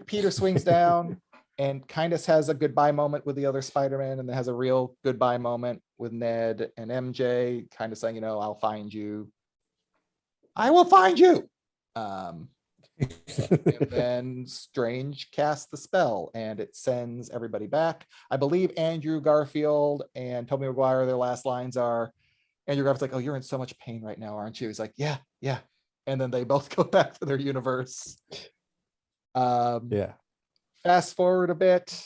Peter swings down and kind of has a goodbye moment with the other Spider-Man, and then has a real goodbye moment with Ned and MJ, kind of saying, I'll find you. I will find you. And then Strange casts the spell and it sends everybody back. I believe Andrew Garfield and Tobey Maguire, their last lines are, Andrew Garfield's like, "Oh, you're in so much pain right now, aren't you?" He's like, yeah. And then they both go back to their universe. Fast forward a bit.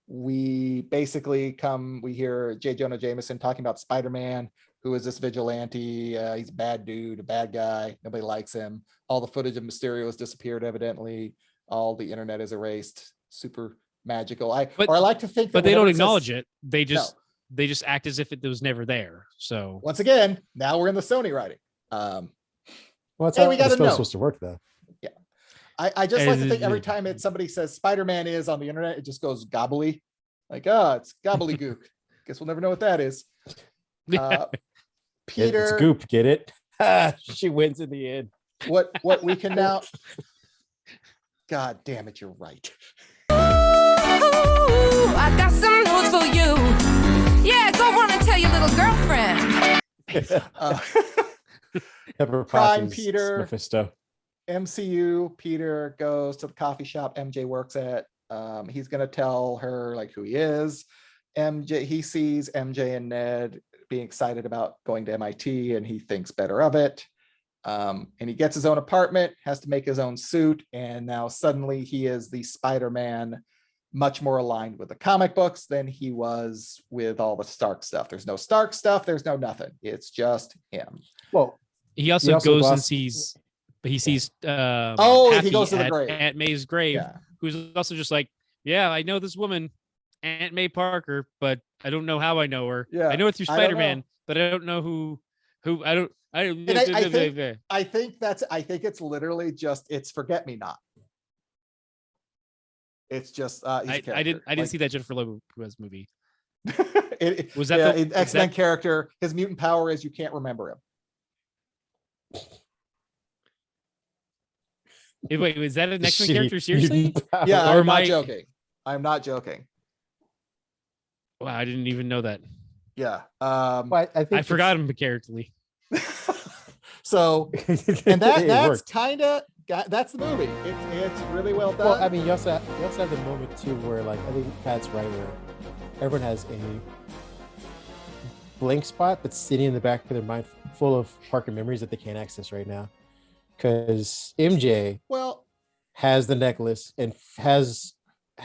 We hear J. Jonah Jameson talking about Spider-Man, who is this vigilante. He's a bad dude, a bad guy. Nobody likes him. All the footage of Mysterio has disappeared, evidently. All the internet is erased. Super magical. I like to think that, but they don't acknowledge it. They just act as if it was never there. So once again, now we're in the Sony writing. It's how it's supposed to work, though. Yeah. I just like to think every time somebody says Spider-Man is on the internet, it just goes gobbly. Like, it's gobbledygook. Guess we'll never know what that is. Peter, it's goop, get it? She wins in the end. What we can now. God damn it, you're right. Ooh, I got some news for you. Yeah, go run and tell your little girlfriend. Prime Peter. Mephisto. MCU Peter goes to the coffee shop MJ works at. He's gonna tell her like who he is. He sees MJ and Ned being excited about going to MIT, and he thinks better of it. And he gets his own apartment, has to make his own suit, and now suddenly he is the Spider-Man, much more aligned with the comic books than he was with all the Stark stuff. There's no Stark stuff, there's no nothing. It's just him. Well, he also goes and sees he goes to the grave. Aunt May's grave, who's also just like, yeah, I know this woman, Aunt May Parker, but I don't know how I know her. Yeah, I know it through Spider-Man, but I don't know who I think it's literally just it's Forget Me Not. It's just I didn't see that Jennifer Lopez movie. Was that the X-Men character? His mutant power is you can't remember him. Wait, was that an X-Men character? Seriously? Yeah, I'm not joking. I'm not joking. Wow, I didn't even know that. Yeah. I forgot him characterly. So, and that's that's the movie. It's really well done. Well, I mean, you also have the moment too where, like, I think Pat's right, where everyone has a blank spot that's sitting in the back of their mind, full of Parker memories that they can't access right now, because MJ has the necklace and has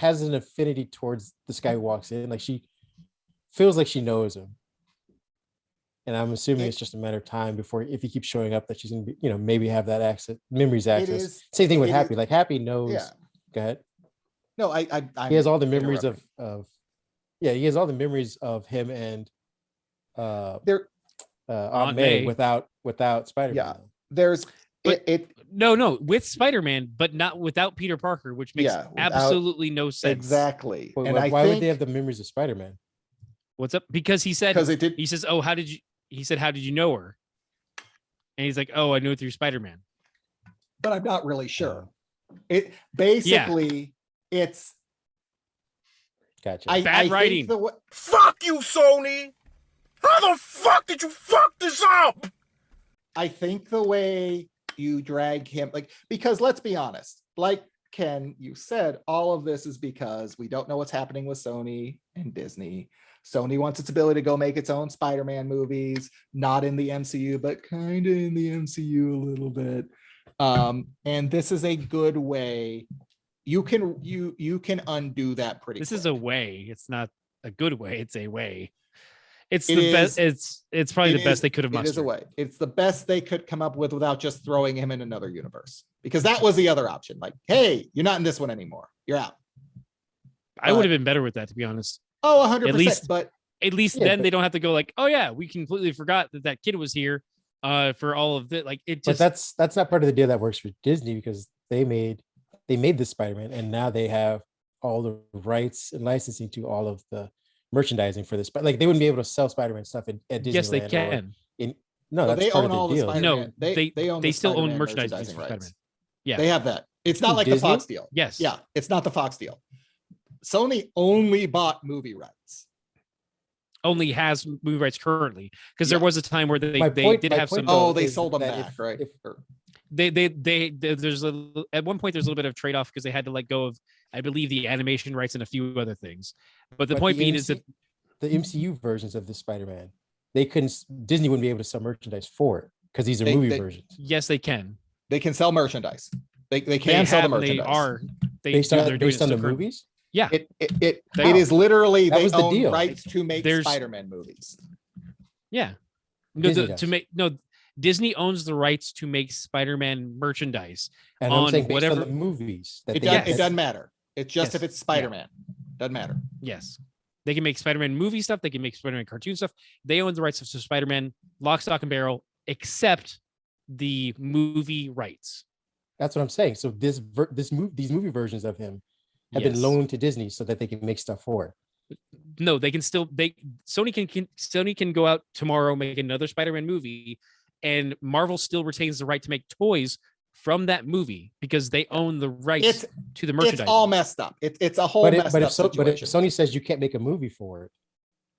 an affinity towards this guy who walks in. Like, she feels like she knows him, And I'm assuming it's just a matter of time before, if he keeps showing up, that she's gonna be, maybe have that access, memories access. Same thing with Happy. Like Happy knows. Yeah. Go ahead. No, he has all the memories of he has all the memories of him and Aunt May without Spider-Man. Yeah. There's no with Spider-Man, but not without Peter Parker, which makes absolutely no sense. Exactly. Why would they have the memories of Spider-Man? What's up? Because he said, he says, oh, how did you know her? And he's like, oh, I knew it through Spider-Man. But I'm not really sure. It basically it's gotcha. Bad writing. Fuck you, Sony! How the fuck did you fuck this up? I think the way you drag him, because let's be honest, like Ken, you said, all of this is because we don't know what's happening with Sony and Disney. Sony wants its ability to go make its own Spider-Man movies, not in the MCU, but kind of in the MCU a little bit. And this is a good way. You can undo that pretty This quick. is a way. It's not a good way. It's a way. It's the best. It's probably the best they could have mustered. It is a way. It's the best they could come up with without just throwing him in another universe. Because that was the other option. Like, hey, you're not in this one anymore. You're out. I would have been better with that, to be honest. Oh, 100%. But at least then they don't have to go like, oh yeah, we completely forgot that kid was here for all of it. Like it just. But that's not part of the deal that works for Disney, because they made this Spider-Man, and now they have all the rights and licensing to all of the merchandising for this. But like, they wouldn't be able to sell Spider-Man stuff at Disneyland. Yes, they can. That's they part own of all the the deal. Spider-Man. No, they own still Spider-Man own merchandising merchandising for rights. Spider-Man. Yeah, they have that. It's not like Disney? the Fox deal. Yes. Yeah, it's not the Fox deal. Sony only bought movie rights. Only has movie rights currently, because there was a time where they did have some. Oh, they sold them back, right? There's at one point there's a little bit of trade off because they had to let go of, I believe, the animation rights and a few other things. But the point being is that the MCU versions of the Spider-Man, Disney wouldn't be able to sell merchandise for it because these are movie versions. Yes, they can. They can sell merchandise. They can sell the merchandise. Based on the movies. Yeah, it is literally that they was the own deal. rights to make Spider-Man movies. Yeah, Disney owns the rights to make Spider-Man merchandise and on I'm saying whatever based on the movies. It doesn't matter. It's just if it's Spider-Man. Doesn't matter. Yes, they can make Spider-Man movie stuff. They can make Spider-Man cartoon stuff. They own the rights to Spider-Man, lock, stock, and barrel, except the movie rights. That's what I'm saying. So these movie versions of him have been loaned to Disney so that they can make stuff for it. No, they can still. Sony can go out tomorrow, make another Spider-Man movie, and Marvel still retains the right to make toys from that movie because they own the rights to the merchandise. It's all messed up. It's a whole messed up situation. But if Sony says you can't make a movie for it,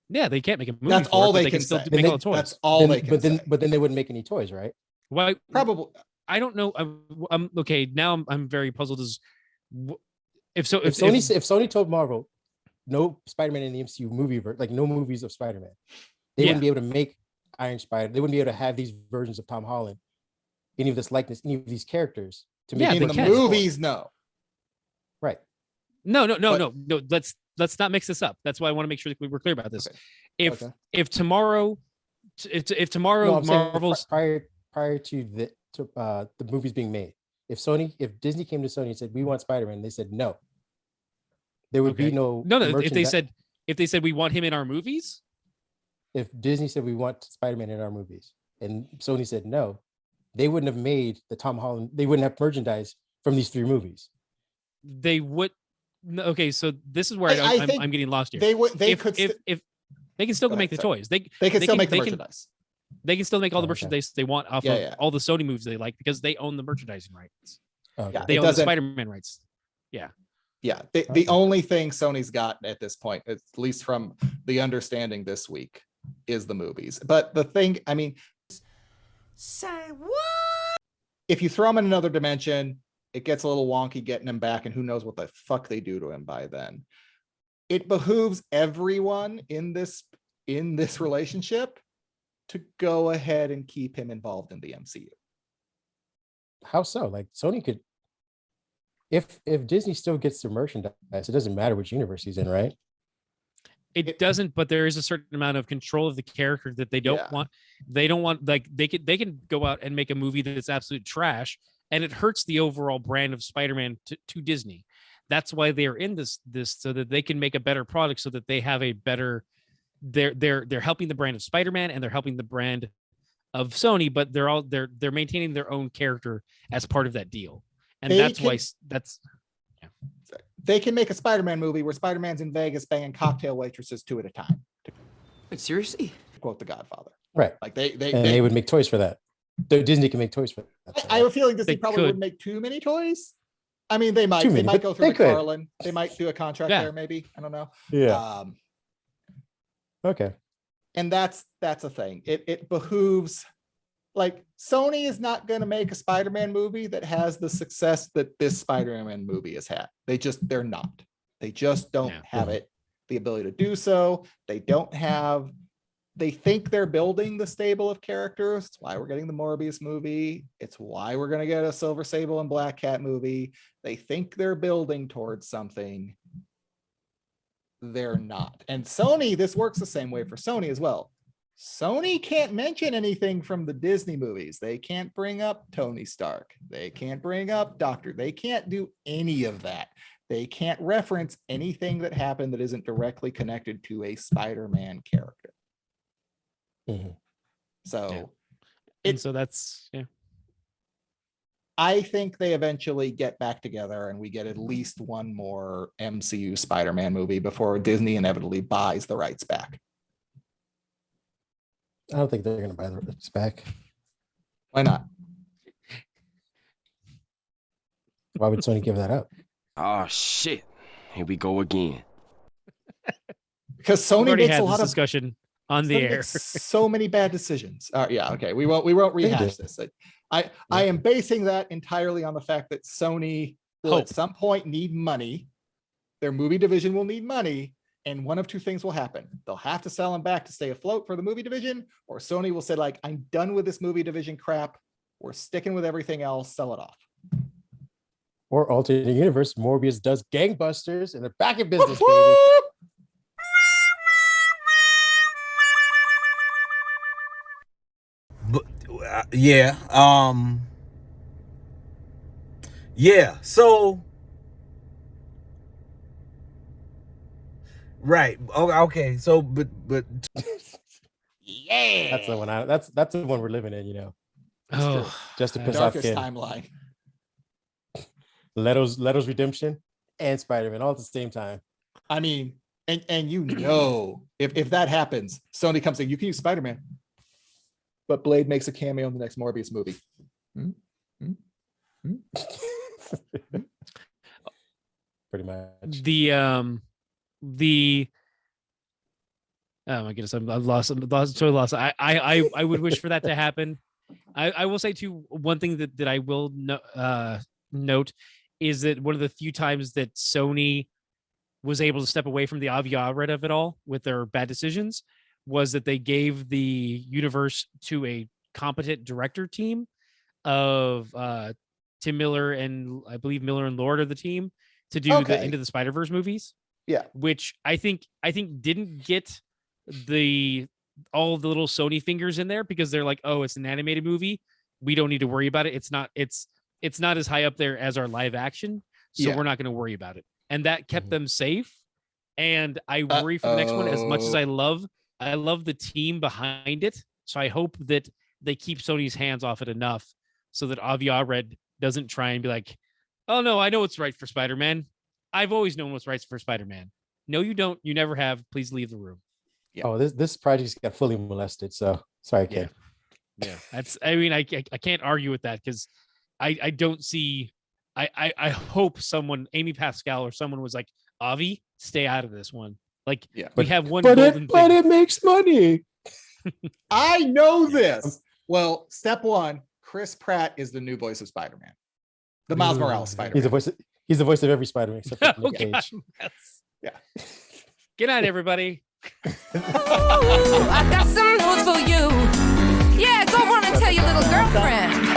yeah, they can't make a movie. That's all they can still say. make all the toys. That's all they can say. But then they wouldn't make any toys, right? Why? Probably. I don't know. I'm okay. Now I'm very puzzled. If Sony told Marvel no Spider-Man in the MCU movie, like no movies of Spider-Man, they wouldn't be able to make Iron Spider. They wouldn't be able to have these versions of Tom Holland, any of this likeness, any of these characters to make in the movies. No, right? No. Let's not mix this up. That's why I want to make sure that we're clear about this. Okay. If tomorrow Marvel's prior to the movies being made, if Disney came to Sony and said we want Spider-Man, they said no. There would be no. If they said we want him in our movies, if Disney said we want Spider-Man in our movies, and Sony said no, they wouldn't have made the Tom Holland. They wouldn't have merchandise from these 3 movies. They would. Okay, so this is where I'm getting lost here. If they can still make the toys, they can still make the merchandise. They can still make all the merchandise they want off of all the Sony movies they like because they own the merchandising rights. They own the Spider-Man rights. Yeah. Yeah. The only thing Sony's got at this point, at least from the understanding this week, is the movies. But the thing, I mean, say what? If you throw him in another dimension, it gets a little wonky getting him back, and who knows what the fuck they do to him by then. It behooves everyone in this relationship to go ahead and keep him involved in the MCU. How so? Like Sony could, if Disney still gets their merchandise, it doesn't matter which universe he's in, right? It doesn't, but there is a certain amount of control of the character that they don't want. They don't want, like, they can go out and make a movie that's absolute trash, and it hurts the overall brand of Spider-Man to Disney. That's why they are in this so that they can make a better product, so that they have a better. They're helping the brand of Spider-Man, and they're helping the brand of Sony, but they're maintaining their own character as part of that deal, and they can make a Spider-Man movie where Spider-Man's in Vegas banging cocktail waitresses 2 at a time. Wait, seriously? To quote The Godfather. Right. Like they would make toys for that. Disney can make toys for that. I have a feeling Disney probably wouldn't make too many toys. I mean, they might. They might go through McFarlane. They might do a contract there, maybe. I don't know. Yeah. Okay. And that's a thing. It behooves. Like, Sony is not going to make a Spider-Man movie that has the success that this Spider-Man movie has had. They're not. They just don't have the ability to do so. They think they're building the stable of characters. It's why we're getting the Morbius movie. It's why we're going to get a Silver Sable and Black Cat movie. They think they're building towards something. They're not. And Sony, this works the same way for Sony as well. Sony can't mention anything from the Disney movies. They can't bring up Tony Stark. They can't bring up Doctor. They can't do any of that. They can't reference anything that happened that isn't directly connected to a Spider-Man character. Mm-hmm. So, so that's I think they eventually get back together and we get at least one more MCU Spider-Man movie before Disney inevitably buys the rights back. I don't think they're going to buy the rights back. Why not? Why would Sony give that up? Oh shit! Here we go again. Because Sony makes a lot of discussion on the air. So many bad decisions. Yeah. Okay. We won't rehash this. I am basing that entirely on the fact that Sony will at some point need money. Their movie division will need money. And one of two things will happen. They'll have to sell them back to stay afloat for the movie division, or Sony will say, like, I'm done with this movie division crap. We're sticking with everything else. Sell it off. Or alternate universe, Morbius does gangbusters and they're back in business, baby. So right. Okay. So, but yeah, that's the one. That's the one we're living in. You know. Oh, just to piss off darkest timeline. Leto's redemption and Spider-Man all at the same time. I mean, and you know, if that happens, Sony comes in. You can use Spider-Man, but Blade makes a cameo in the next Morbius movie. Pretty much. Oh my goodness, I'm totally lost. I would wish for that to happen. I will say too, one thing that I will note is that one of the few times that Sony was able to step away from the Avi Arad of it all with their bad decisions was that they gave the universe to a competent director team of Tim Miller, and I believe Miller and Lord are the team to do the Into the Spider-Verse movies. Yeah, which I think didn't get all the little Sony fingers in there, because they're like, oh, it's an animated movie, we don't need to worry about it. It's not as high up there as our live action, so we're not going to worry about it. And that kept them safe. And I worry for the next one, as much as I love the team behind it. So I hope that they keep Sony's hands off it enough so that Avi Arad doesn't try and be like, oh no, I know what's right for Spider-Man. I've always known what's right for Spider-Man. No, you don't. You never have. Please leave the room. Yeah. Oh, this project's got fully molested. So sorry, Ken. Yeah. I can't argue with that, because I don't see. I hope someone, Amy Pascal or someone, was like, Avi, stay out of this one. Like, we have one golden thing. But it makes money. I know this. Well, step one, Chris Pratt is the new voice of Spider-Man. The Miles Morales Spider-Man. He's the voice of every Spider-Man except for Luke Cage. Yeah. Good night, everybody. Ooh, I got some news for you. Yeah, go run and tell your little girlfriend.